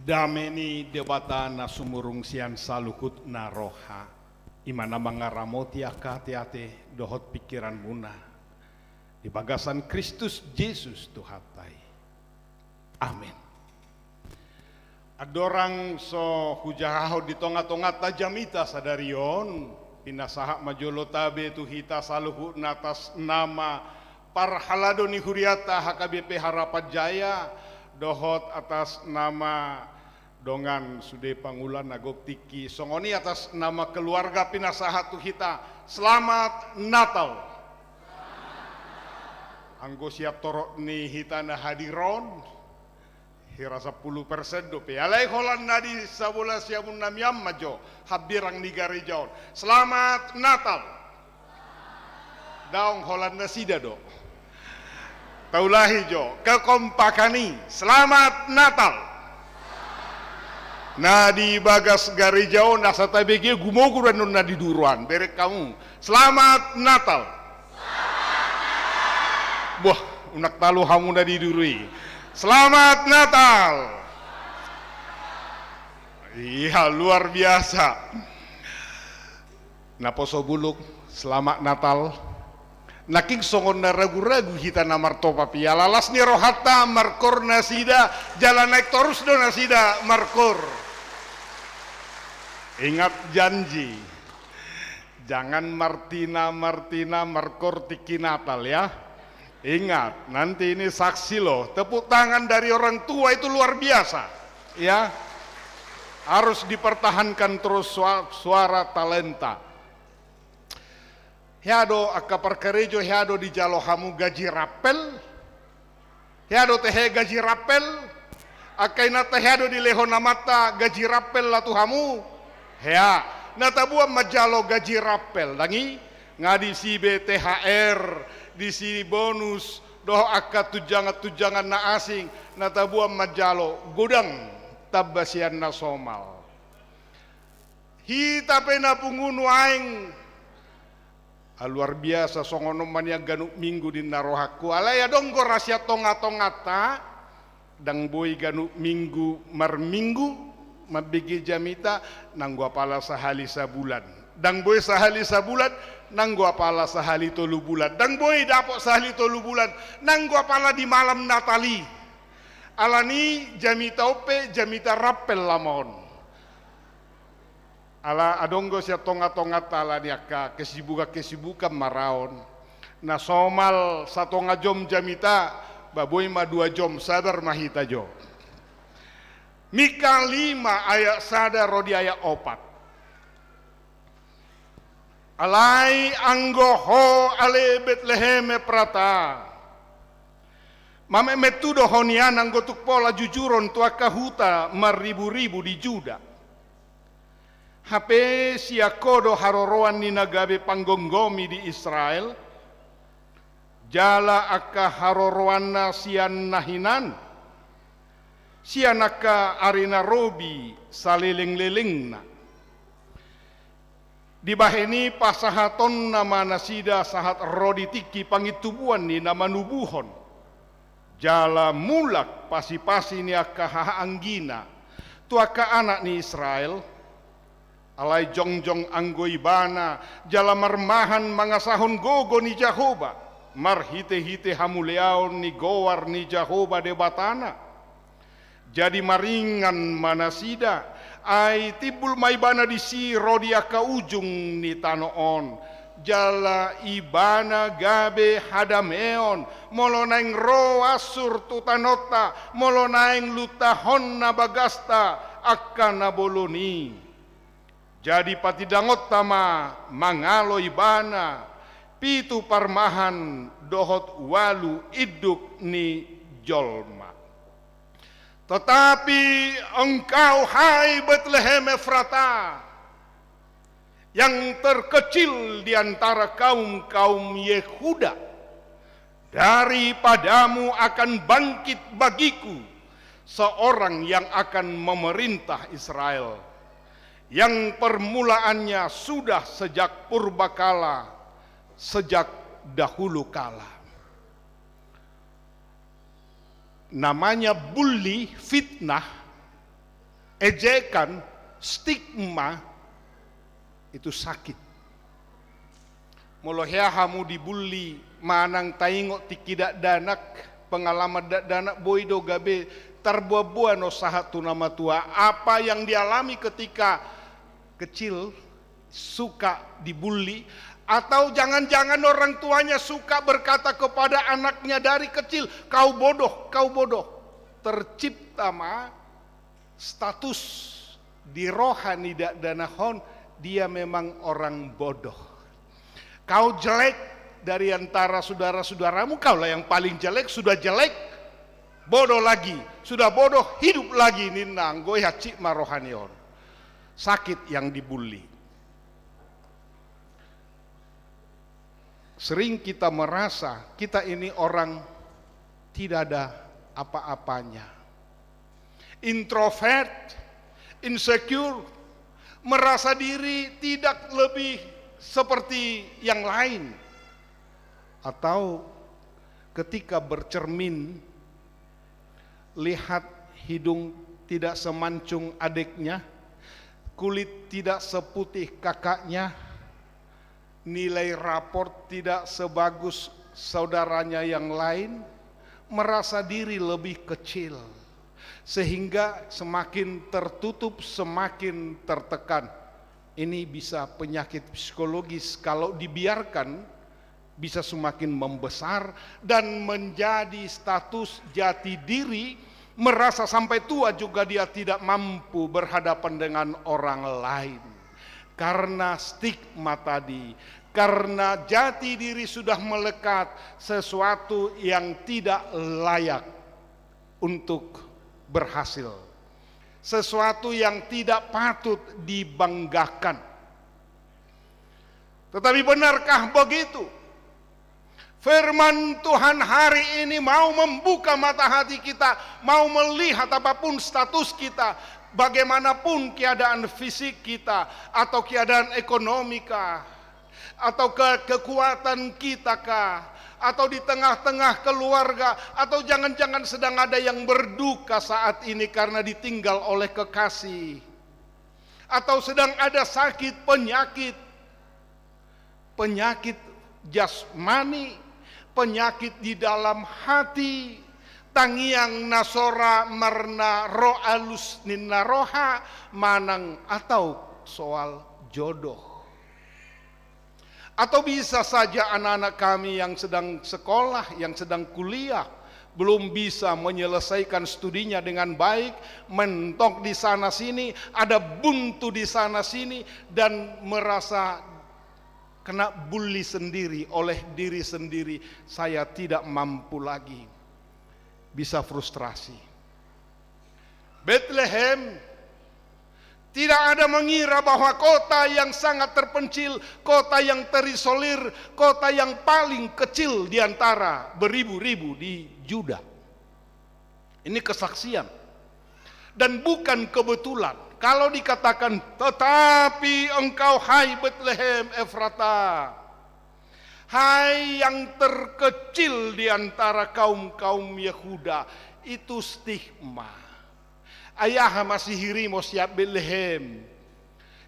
[SPEAKER 1] Dameni debata na sumurung sian salukut na roha. Imana mangaramoti akate-ate dohot pikiran muna. Di bagasan Kristus Yesus Tuhatai. Amin. Adorang so hujahaho di tonga-tonga tajamita sadarion. Pinasaha majolo tabe tuhita saluhut natas nama parhalado ni huriata HKBP Harapan Jaya. Dohot atas nama dongan sude pangulan nagok tiki songoni atas nama keluarga pinasahat tuhita selamat Natal. Anggo siap torok ni hitana hadiron hira 10% dope alai holan nadi sabula siamun namiam majo habirang nigari jaon selamat Natal. Daong holan nasida do taulahi jo kekompakani selamat Natal. Nadi bagas garijau nasa tabegi gumoguran nun nadi duruan berek kamu selamat Natal. Wah unak talu hamu nadi durui selamat Natal. Iya luar biasa. Naposo buluk selamat Natal. Naking songon na ragu-ragu hita na martopa piala las ni rohata markor nasida jalan naik terus do nasida markor. Ingat janji, jangan Martina markor tiki Natal ya. Ingat, nanti ini saksi loh. Tepuk tangan dari orang tua itu luar biasa, ya. Harus dipertahankan terus suara talenta. Hiado akka perkerejo hiado di jalo hamu gaji rapel. Hiado tehe gaji rapel. Akaina tehiado di lehona mata gaji rapel latu hamu. Ya, natabuan majalo gaji rapel dangi ngadi si BTHR di si bonus doh akka tujangan na asing natabuan majalo gudang tabasian na somal hita pena pungunu aing luar biasa songono mania ganuk minggu di narohaku alaya donggo rahasia tonga-tongata dang boy ganuk minggu marminggu mabigi jamita nanggo pala sahali sabulan dang boy sahali sabulan nanggo pala sahali tolu bulan dang boy dapok sahali tolu bulan nanggo pala di malam Natali alani jamita ope jamita rappel lamon ala adonggo sia tonga-tonga tala niaka kesibukan maraon na somal satonga jom jamita baboy ma 2 jom sadar mahita jo. Mika 5 ayat sada rodi ayat 4. Alai anggoho ale Betlehem prata. Mame metudo honian anggotuk pola jujuron tua kahuta maribu-ribu di Juda. Hape siakodo haroroan ni nagabe panggonggomi di Israel. Jala akka haroroan sian nahinan. Sianaka arina robi saleleng-lelengna. Di baheni pasahaton nama nasida sahat rodi tiki pangitubuan ni nama nubuhon. Jala mulak pasi-pasi ni akka haanggina. Tuaka anak ni Israel. Alai jongjong anggo ibana. Jala marmahan mangasahon gogo ni Jahoba. Marhite-hite hamuleaon ni gowar ni Jahoba de batana. Jadi maringan manasida ai tibul maibana di si rodia ka ujung ni tanoon jala ibana gabe hadameon molo naing ro asur tutanota molo naing lutahon na bagasta akka naboloni jadi patidangot tama mangalo ibana pitu parmahan dohot walu iduk ni jolma. Tetapi engkau hai Betlehem Efrata yang terkecil di antara kaum-kaum Yehuda, daripadamu akan bangkit bagiku seorang yang akan memerintah Israel, yang permulaannya sudah sejak purbakala, sejak dahulu kala. Namanya bully, fitnah, ejekan, stigma, itu sakit. Molohya hamu dibully, manang taingok tikidak danak, pengalaman danak boido gabe, terbuah-buah no sahatu nama tua. Apa yang dialami ketika kecil, suka dibully, atau jangan-jangan orang tuanya suka berkata kepada anaknya dari kecil, kau bodoh, kau bodoh. Tercipta ma status di rohani danahon, dia memang orang bodoh. Kau jelek dari antara saudara-saudaramu, kaulah yang paling jelek, sudah jelek, bodoh lagi, sudah bodoh, hidup lagi. Ninang goya cik marohanion. Sakit yang dibully. Sering kita merasa kita ini orang tidak ada apa-apanya. Introvert, insecure, merasa diri tidak lebih seperti yang lain. Atau ketika bercermin, lihat hidung tidak semancung adiknya, kulit tidak seputih kakaknya, nilai raport tidak sebagus saudaranya yang lain, merasa diri lebih kecil, sehingga semakin tertutup, semakin tertekan. Ini bisa penyakit psikologis, kalau dibiarkan bisa semakin membesar dan menjadi status jati diri, merasa sampai tua juga dia tidak mampu berhadapan dengan orang lain. Karena stigma tadi, karena jati diri sudah melekat sesuatu yang tidak layak untuk berhasil, sesuatu yang tidak patut dibanggakan. Tetapi benarkah begitu? Firman Tuhan hari ini mau membuka mata hati kita, mau melihat apapun status kita, bagaimanapun keadaan fisik kita, atau keadaan ekonomi kah, atau kekuatan kita kah, atau di tengah-tengah keluarga, atau jangan-jangan sedang ada yang berduka saat ini karena ditinggal oleh kekasih, atau sedang ada sakit, penyakit jasmani, penyakit di dalam hati, tangiang nasora marna roh alus ninna roha manang, atau soal jodoh. Atau bisa saja anak-anak kami yang sedang sekolah, yang sedang kuliah, belum bisa menyelesaikan studinya dengan baik, mentok di sana sini, ada buntu di sana sini, dan merasa kena bully sendiri oleh diri sendiri, saya tidak mampu lagi. Bisa frustrasi. Bethlehem tidak ada mengira bahwa kota yang sangat terpencil, kota yang terisolir, kota yang paling kecil di antara beribu-ribu di Yuda. Ini kesaksian. Dan bukan kebetulan kalau dikatakan, tetapi engkau hai Bethlehem Efrata, hai yang terkecil di antara kaum-kaum Yehuda, itu stigma. Ayah masih hirimo siap Bethlehem,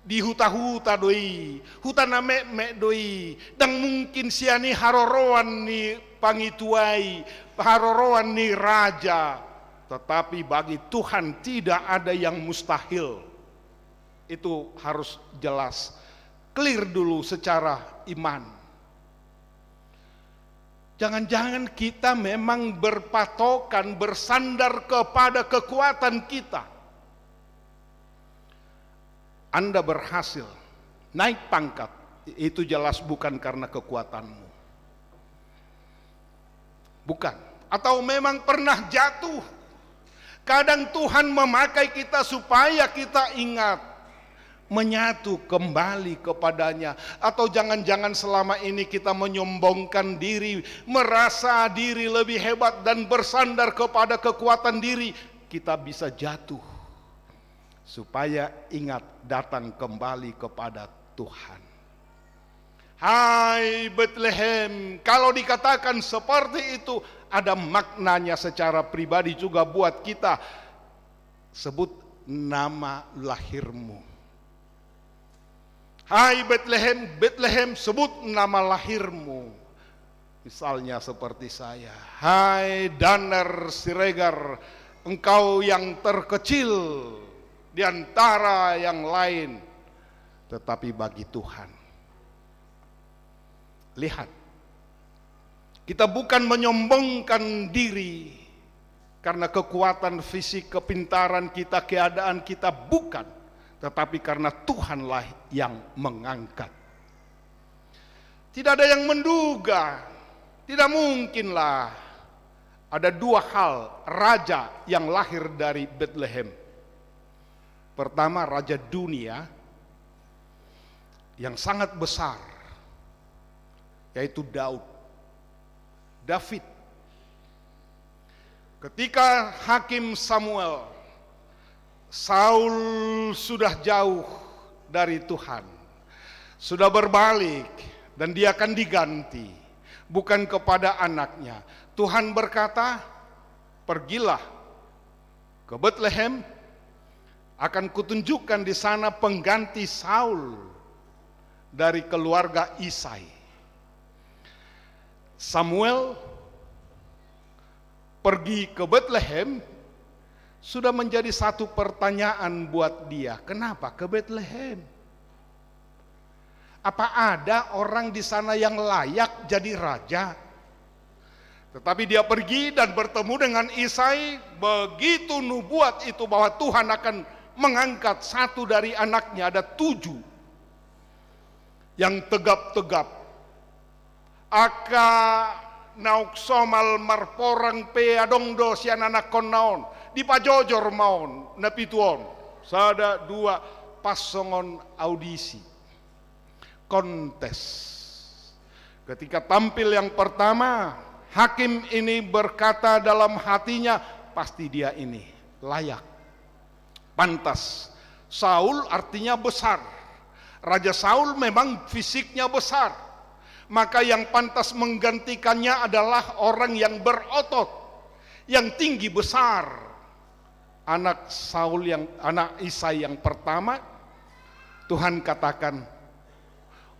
[SPEAKER 1] di huta-huta doi, huta namek-mek doi, dan mungkin siani haroroan ni pangituai, haroroan ni raja. Tetapi bagi Tuhan tidak ada yang mustahil. Itu harus jelas, clear dulu secara iman. Jangan-jangan kita memang berpatokan, bersandar kepada kekuatan kita. Anda berhasil naik pangkat, itu jelas bukan karena kekuatanmu. Bukan. Atau memang pernah jatuh. Kadang Tuhan memakai kita supaya kita ingat, menyatu kembali kepadanya. Atau jangan-jangan selama ini kita menyombongkan diri, merasa diri lebih hebat dan bersandar kepada kekuatan diri, kita bisa jatuh. Supaya ingat datang kembali kepada Tuhan. Hai Bethlehem, kalau dikatakan seperti itu, ada maknanya secara pribadi juga buat kita. Sebut nama lahirmu. Hai Bethlehem, Bethlehem, sebut nama lahirmu. Misalnya seperti saya. Hai Danner Siregar, engkau yang terkecil di antara yang lain, tetapi bagi Tuhan. Lihat, kita bukan menyombongkan diri karena kekuatan fisik, kepintaran kita, keadaan kita, bukan. Tetapi karena Tuhanlah yang mengangkat. Tidak ada yang menduga, tidak mungkinlah ada dua hal raja yang lahir dari Bethlehem. Pertama, raja dunia yang sangat besar, yaitu David. Ketika Hakim Samuel, Saul sudah jauh dari Tuhan, sudah berbalik dan dia akan diganti, bukan kepada anaknya. Tuhan berkata, pergilah ke Bethlehem, akan kutunjukkan di sana pengganti Saul dari keluarga Isai. Samuel pergi ke Bethlehem, sudah menjadi satu pertanyaan buat dia. Kenapa ke Bethlehem? Apa ada orang di sana yang layak jadi raja? Tetapi dia pergi dan bertemu dengan Isai. Begitu nubuat itu bahwa Tuhan akan mengangkat satu dari anaknya, ada 7 yang tegap-tegap. Aka nauk somal marporang pe adongdo sian anak konaon di pajojor maon napituon sada 2 pasongon audisi kontes. Ketika tampil yang pertama, hakim ini berkata dalam hatinya, pasti dia ini layak, pantas. Saul artinya besar, Raja Saul memang fisiknya besar, maka yang pantas menggantikannya adalah orang yang berotot, yang tinggi besar. Anak Isai yang pertama, Tuhan katakan,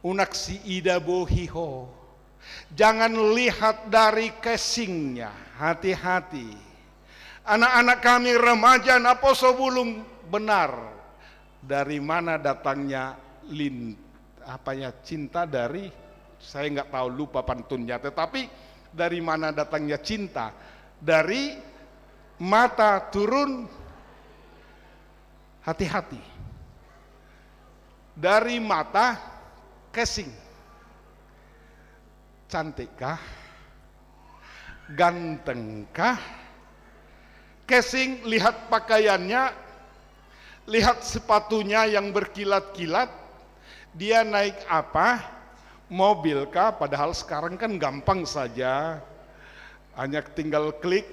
[SPEAKER 1] unak si ida bohiho, jangan lihat dari casingnya, hati-hati. Anak-anak kami remaja naposo bulung, benar. Dari mana datangnya cinta dari, saya nggak tahu, lupa pantunnya, tetapi dari mana datangnya cinta? Dari mata turun, hati-hati. Dari mata, casing. Cantikkah? Gantengkah? Casing, lihat pakaiannya, lihat sepatunya yang berkilat-kilat, dia naik apa? Mobil kah? Padahal sekarang kan gampang saja, hanya tinggal klik,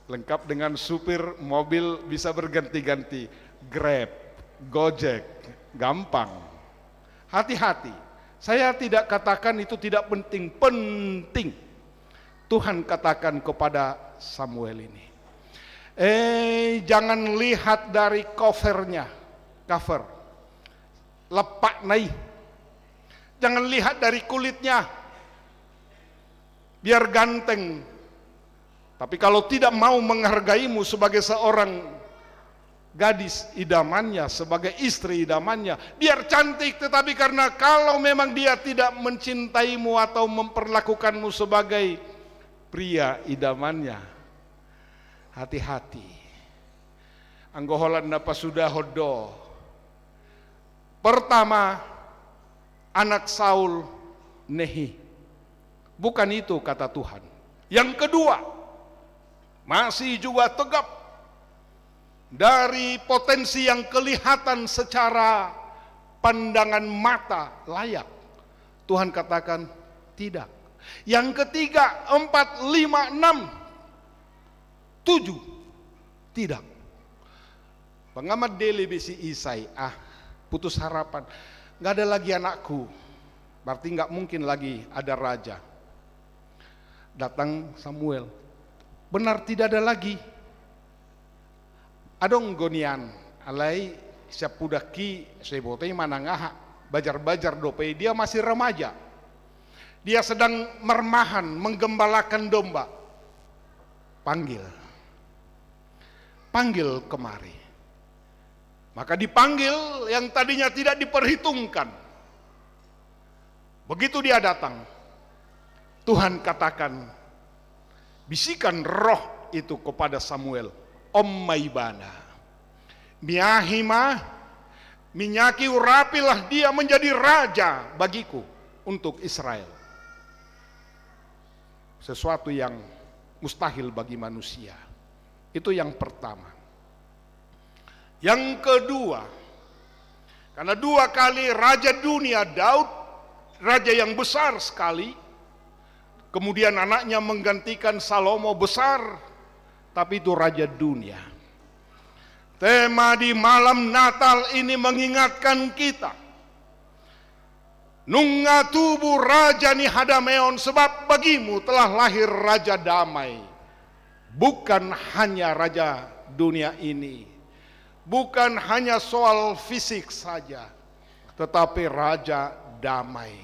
[SPEAKER 1] lengkap dengan supir, mobil bisa berganti-ganti, Grab, Gojek, gampang. Hati-hati, saya tidak katakan itu tidak penting, penting. Tuhan katakan kepada Samuel ini, jangan lihat dari cover, lepak naik. Jangan lihat dari kulitnya, biar ganteng. Tapi kalau tidak mau menghargaimu sebagai seorang gadis idamannya, sebagai istri idamannya, biar cantik, tetapi karena kalau memang dia tidak mencintaimu atau memperlakukanmu sebagai pria idamannya, hati-hati. Anggoholan napa sudah hodo. Pertama, anak Saul Nehi. Bukan itu kata Tuhan. Yang kedua, masih juga tegap dari potensi yang kelihatan secara pandangan mata layak. Tuhan katakan tidak. Yang ketiga, 4, 5, 6, 7 tidak. Pengamat Deli bisi Isai, putus harapan, nggak ada lagi anakku, berarti nggak mungkin lagi ada raja. Datang Samuel, benar tidak ada lagi. Adong gonian, alai sapudaki sebotei manangaha bajar-bajar dope, dia masih remaja. Dia sedang mermahan menggembalakan domba. Panggil kemari. Maka dipanggil yang tadinya tidak diperhitungkan. Begitu dia datang, Tuhan katakan, bisikan roh itu kepada Samuel, Ommaibana, miahima, minyaki urapilah dia menjadi raja bagiku untuk Israel. Sesuatu yang mustahil bagi manusia. Itu yang pertama. Yang kedua, karena 2 kali raja dunia Daud, raja yang besar sekali, kemudian anaknya menggantikan Salomo besar, tapi itu raja dunia. Tema di malam Natal ini mengingatkan kita, Nunga tubuh Raja Nihadameon, sebab bagimu telah lahir Raja Damai. Bukan hanya Raja dunia ini, bukan hanya soal fisik saja, tetapi Raja Damai.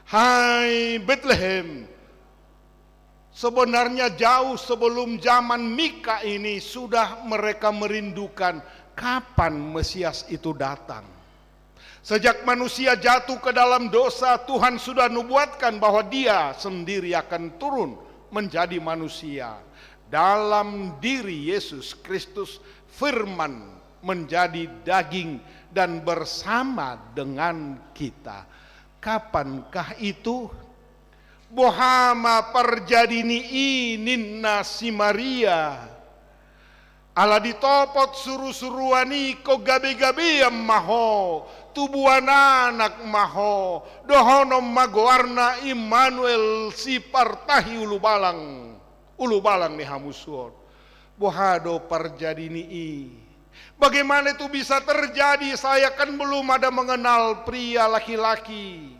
[SPEAKER 1] Hai Bethlehem, sebenarnya jauh sebelum zaman Mika ini sudah mereka merindukan kapan Mesias itu datang. Sejak manusia jatuh ke dalam dosa, Tuhan sudah nubuatkan bahwa Dia sendiri akan turun menjadi manusia. Dalam diri Yesus Kristus, firman menjadi daging dan bersama dengan kita. Kapankah itu? Bohama perjadini ininna si Maria. Ala ditopot suru-suruani ko gabe-gabe maho. Tubuhan anak maho, dohonom magoarna Immanuel si partahi ulubalang nih hamusuon. Bohado perjadini i. Bagaimana itu bisa terjadi? Saya kan belum ada mengenal pria laki-laki.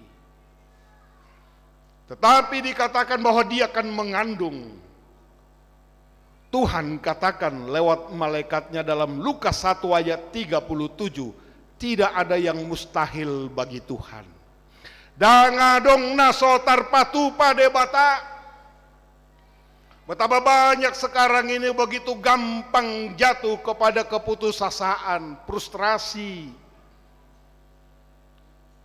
[SPEAKER 1] Tetapi dikatakan bahwa dia akan mengandung. Tuhan katakan lewat malaikatnya dalam Lukas 1 ayat 37. Tidak ada yang mustahil bagi Tuhan. Dangadong nasotar patu pada bata. Betapa banyak sekarang ini begitu gampang jatuh kepada keputusasaan, frustrasi.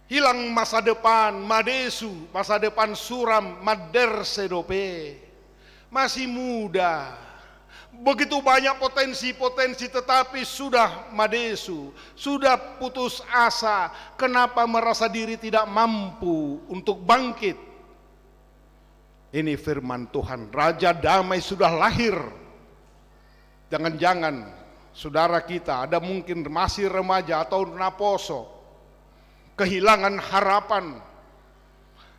[SPEAKER 1] Hilang masa depan, madesu, masa depan suram, mader sedope. Masih muda. Begitu banyak potensi-potensi tetapi sudah madesu, sudah putus asa. Kenapa merasa diri tidak mampu untuk bangkit? Ini firman Tuhan, Raja Damai sudah lahir. Jangan-jangan saudara kita ada mungkin masih remaja atau naposo, kehilangan harapan,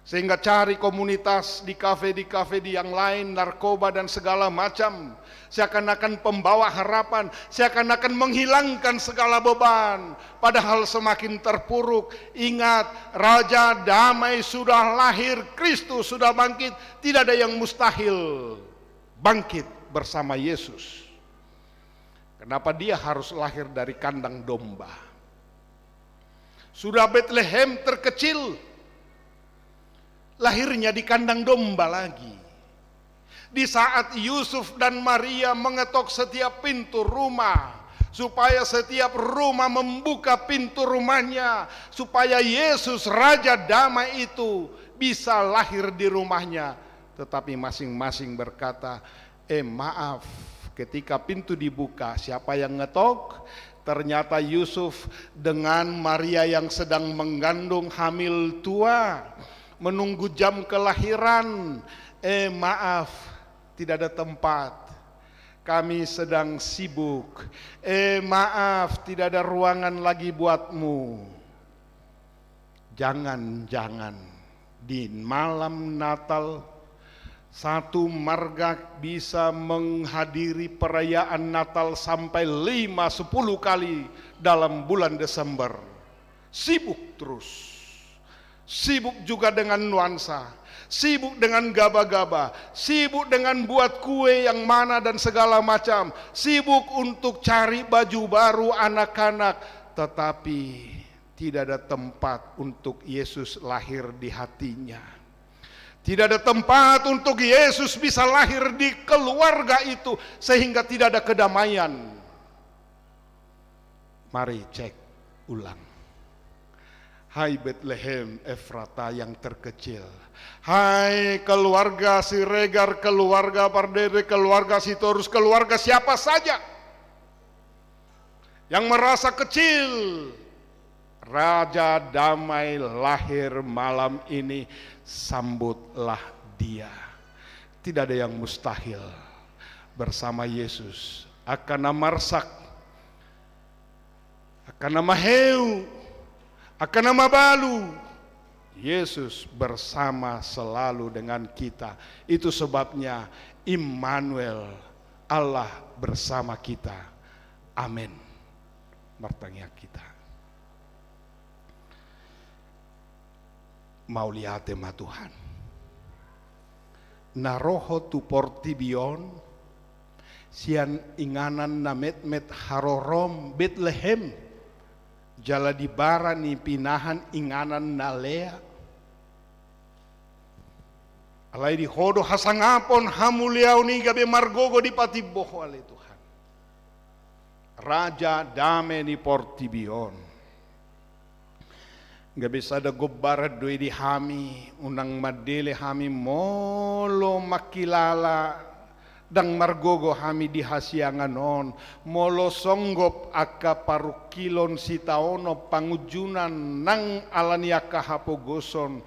[SPEAKER 1] sehingga cari komunitas di kafe di yang lain, narkoba dan segala macam. Seakan-akan pembawa harapan, seakan-akan menghilangkan segala beban. Padahal semakin terpuruk. Ingat, Raja Damai sudah lahir, Kristus sudah bangkit. Tidak ada yang mustahil bangkit bersama Yesus. Kenapa dia harus lahir dari kandang domba? Sudah Bethlehem terkecil, lahirnya di kandang domba lagi. Di saat Yusuf dan Maria mengetok setiap pintu rumah, supaya setiap rumah membuka pintu rumahnya, supaya Yesus Raja Damai itu bisa lahir di rumahnya. Tetapi masing-masing berkata, maaf, ketika pintu dibuka, siapa yang ngetok? Ternyata Yusuf dengan Maria yang sedang mengandung hamil tua, menunggu jam kelahiran. Maaf, tidak ada tempat, kami sedang sibuk. Maaf, tidak ada ruangan lagi buatmu. Jangan-jangan di malam Natal satu marga bisa menghadiri perayaan Natal sampai 5-10 kali dalam bulan Desember. Sibuk terus. sibuk juga dengan nuansa, sibuk dengan gaba-gaba, sibuk dengan buat kue yang mana dan segala macam, sibuk untuk cari baju baru anak-anak, tetapi tidak ada tempat untuk Yesus lahir di hatinya. Tidak ada tempat untuk Yesus bisa lahir di keluarga itu, sehingga tidak ada kedamaian. Mari cek ulang. Hai Bethlehem Efrata yang terkecil, hai keluarga Siregar, keluarga Pardede, keluarga Sitorus, keluarga siapa saja yang merasa kecil, Raja Damai lahir malam ini, sambutlah dia. Tidak ada yang mustahil bersama Yesus. Akan nama Marsak, akan nama Heu, akan nama Balu, Yesus bersama selalu dengan kita. Itu sebabnya Immanuel, Allah bersama kita. Amin. Martanya kita. Mau lihat tema Tuhan. Naroho tu portibion, sian inganan na met harorom Bethlehem, jala di bara ni pinahan inganan na Lea. Alai di hodo hasangapon hamuliau ni gabe margogo di patiboho ale Tuhan. Raja dame ni portibion. Gak bisa ada gobarat doi di hami, unang madele hami molo makilala, dang margogo hami di hasiangan on, molo songgop aka parukilon sitaono pangujunan nang alaniaka hapogoson,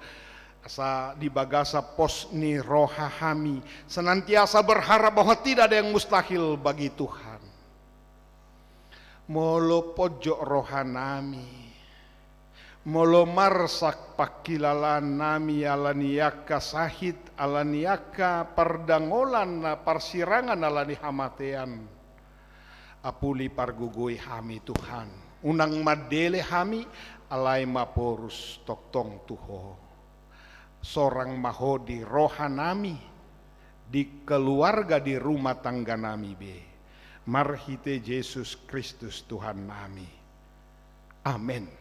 [SPEAKER 1] asa di bagasa pos ni roha hami, senantiasa berharap bahwa tidak ada yang mustahil bagi Tuhan. Molo pojok rohanami, molo marsak pakilalan nami alaniaka sahid alaniaka pardangolan na parsirangan alani hamatean, apuli pargugui hami Tuhan, unang madele hami alai maporus toktong tuho, sorang mahodi rohanami di keluarga di rumah tangga nami be, marhite Yesus Kristus Tuhan nami. Amin.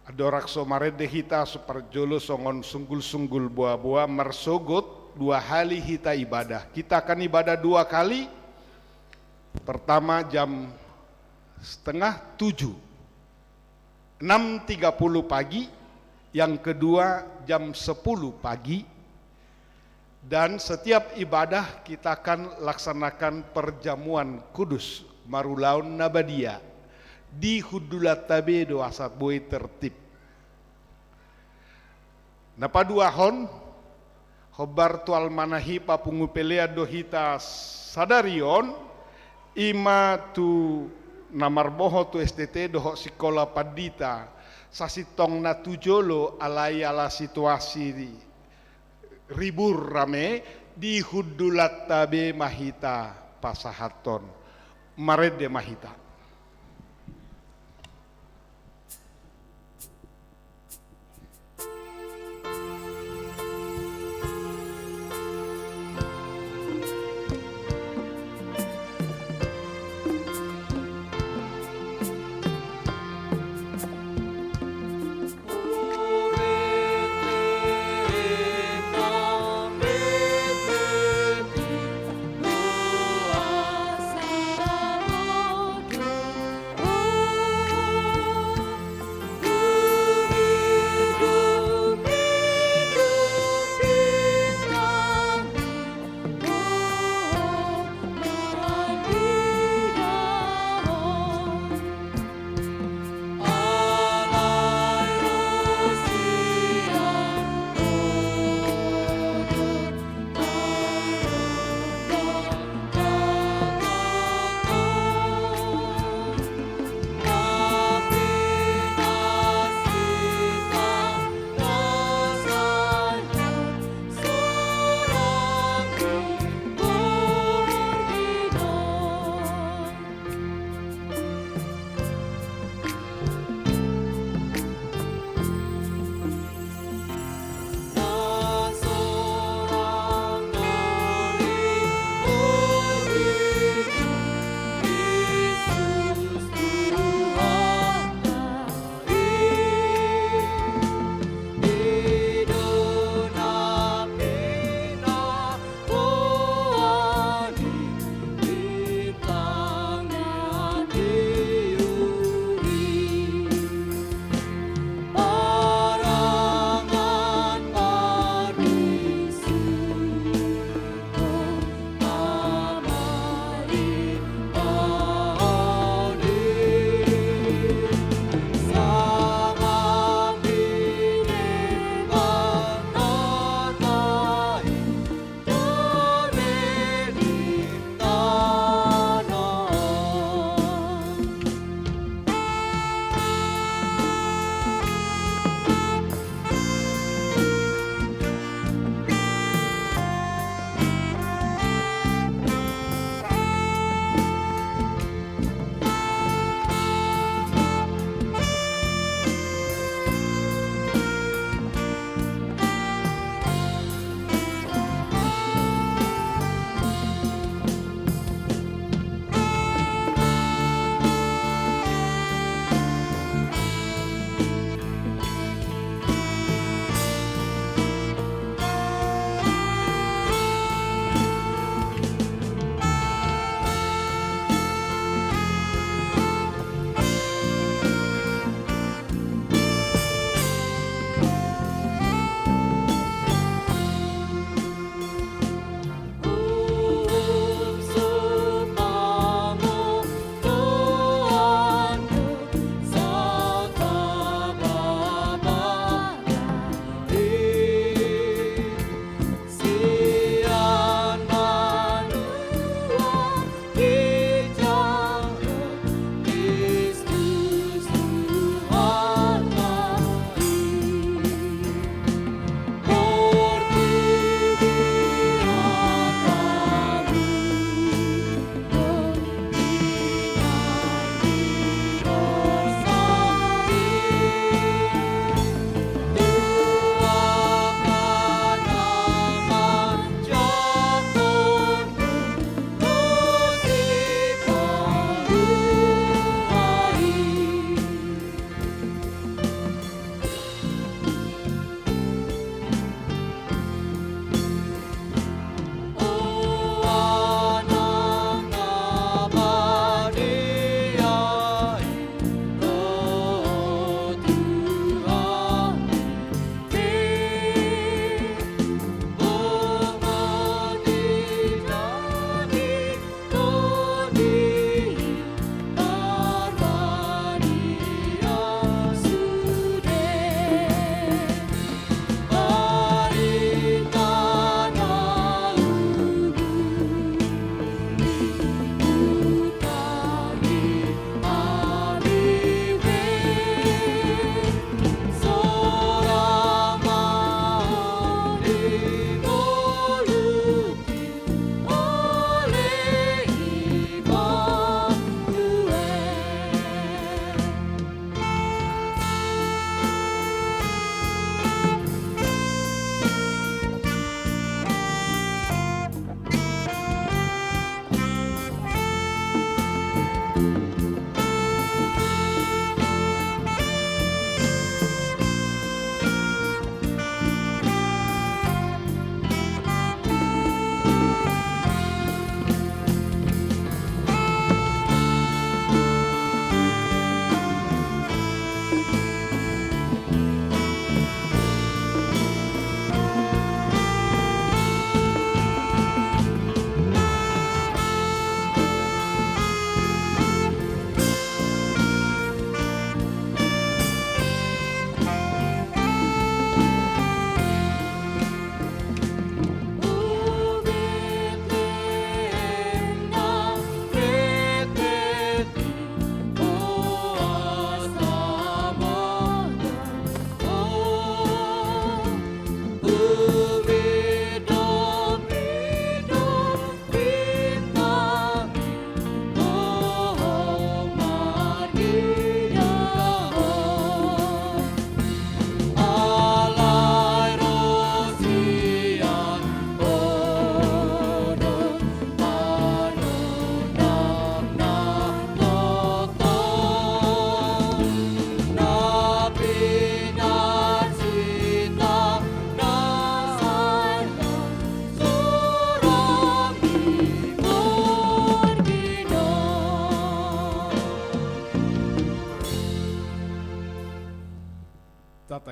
[SPEAKER 1] Adorakso marede hita seperjolo songon sunggul-sunggul buah-buah mersogot 2 hari hita ibadah. Kita akan ibadah 2 kali. Pertama jam 6:30, 6:30 pagi. Yang kedua jam 10 pagi. Dan setiap ibadah kita akan laksanakan perjamuan kudus Marulaun Nabadia di Hudulat Tabedo asat boy tertib. Napaduahon hobar tual manahi papungu pelea dohita sadarion ima tu namarboho tu STT doho sikola padita sasitong na tujolo alai ala situasi ribur rame di Hudulat Tabe mahita pasahaton marede mahita.
[SPEAKER 4] Doa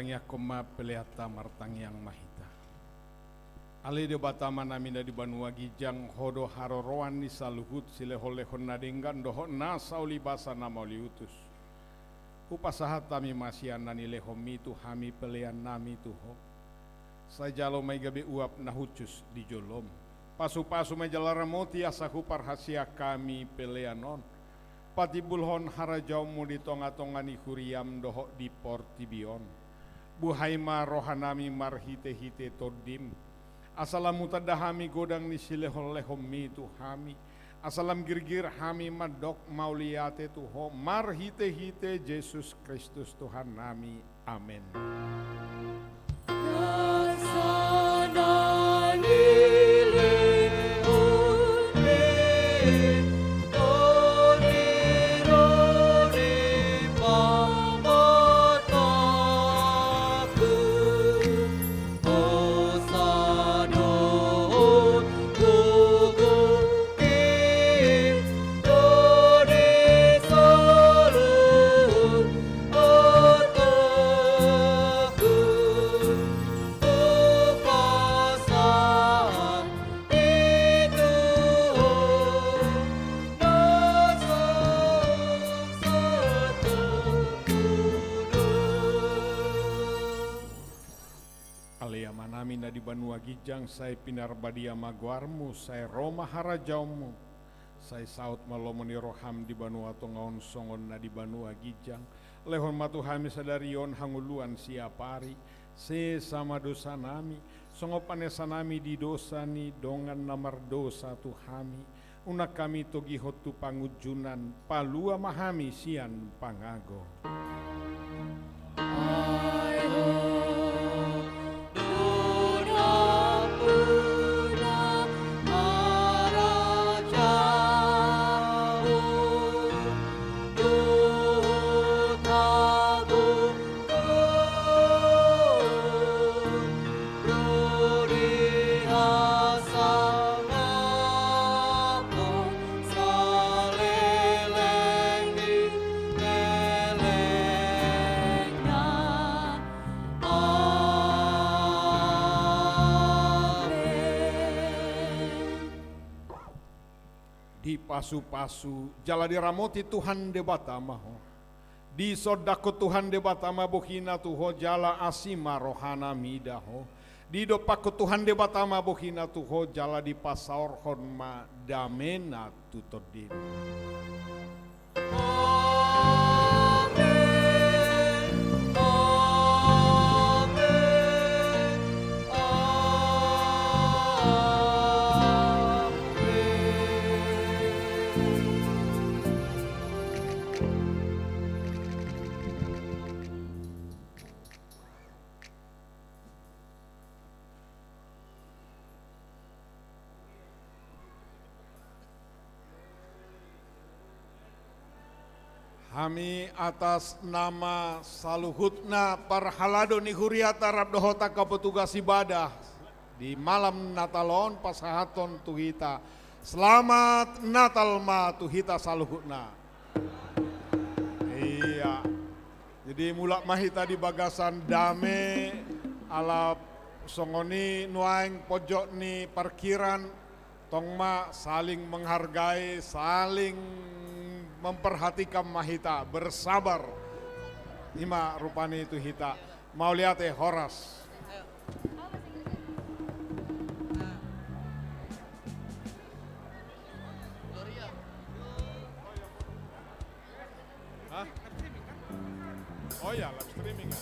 [SPEAKER 1] ya koma peleata martang yang mahita. Ale de batama namina di Banua Gijang hodo haroroan ni saluhut silehol-lehon nadenggan doho na sauli basa nama uliutus. Upasahat tami masiana ni lehomi tu hami pelean nami tuho. Sajalo may gabi uap na hucus di jolom. Pasu-pasu may jalaramoti asaku parhasia kami peleanon. Patibulhon harajaumu di tonga-tongani huriam doho di portibion. Buhaima rohanami marhite-hite todim. Asalam mutadahami godang ni silehol-lehomi tu hami. Asalam girgir hami madok mauliate tuho. Marhite-hite Yesus Kristus Tuhan nami. Amin. Di Banua Gijang, saya pinar badia maguarmu, saya Roma harajaumu, saya saut malomoni roham di Banua Tongaon songon na di Banua Gijang, lehon matu hami sadarion hanguluan siapari, se sama dosa nami, songopanesa nami di dosa ni dongan namar dosa tu hami, unak kami togi hotu pangujunan, palua mahami sian pangago. Di pasu-pasu jala diramoti Tuhan de batamaho, di sodako Tuhan de batama bohina tuho jala asima rohana midaho, di dopako Tuhan de batama bohina tuho jala di pasaor honma damena tutodin. Kami atas nama saluhutna parhalado ni huriata rabdohota ka petugas ibadah di malam Natalon pasahaton tuhita. Selamat Natal ma tuhita saluhutna. Iya. Jadi mulak mahita di bagasan dame ala songoni nuaing pojok ni parkiran tongma saling menghargai, saling memperhatikan mahita, bersabar. Ima rupani itu hita. Mau lihat Horas. Hah? Oh ya, live streaming ya.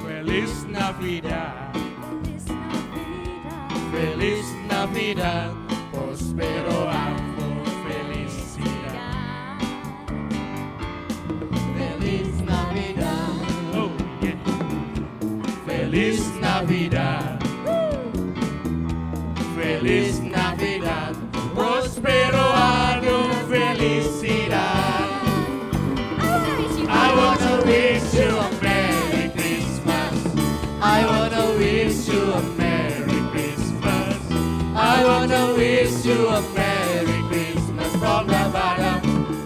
[SPEAKER 4] Feliz Navidad, Feliz Navidad, prospero año, felicidad.
[SPEAKER 5] Feliz Navidad,
[SPEAKER 4] Oh yeah. Feliz Navidad, Feliz Navidad, prospero año, felicidad. I want to wish you a Merry Christmas.
[SPEAKER 5] I wanna wish you a
[SPEAKER 4] Merry Christmas. I want to wish you a Merry Christmas from the bottom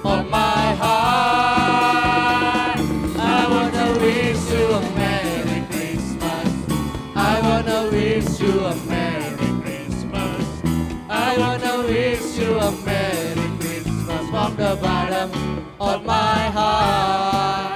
[SPEAKER 4] of my heart. I want to wish you a Merry Christmas. I want to wish you a Merry Christmas. I want to wish you a Merry Christmas from the bottom of my heart.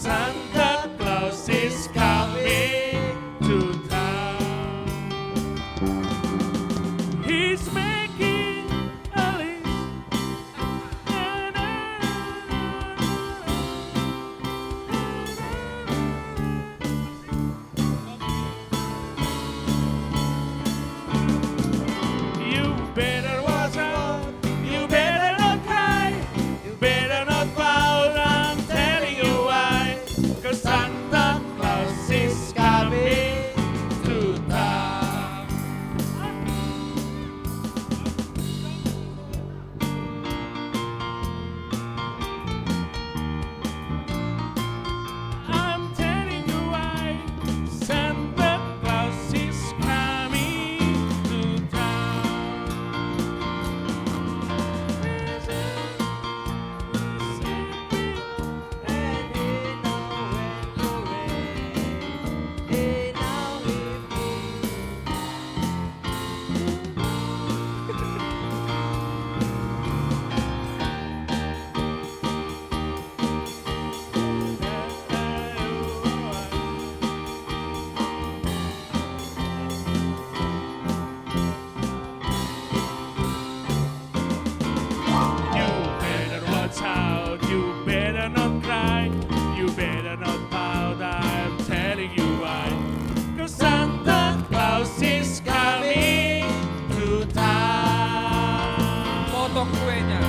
[SPEAKER 4] Santa Claus is coming to town. He's making a list. You better watch out. You better not cry. You better not pout. I'm telling you why. 'Cause Santa Claus is coming to town. I'm telling you why. Santa Claus is coming to town. You better watch out, you better not cry, you better not pout, I'm telling you why. 'Cause Santa Claus is coming to town.
[SPEAKER 8] Potong kuenya.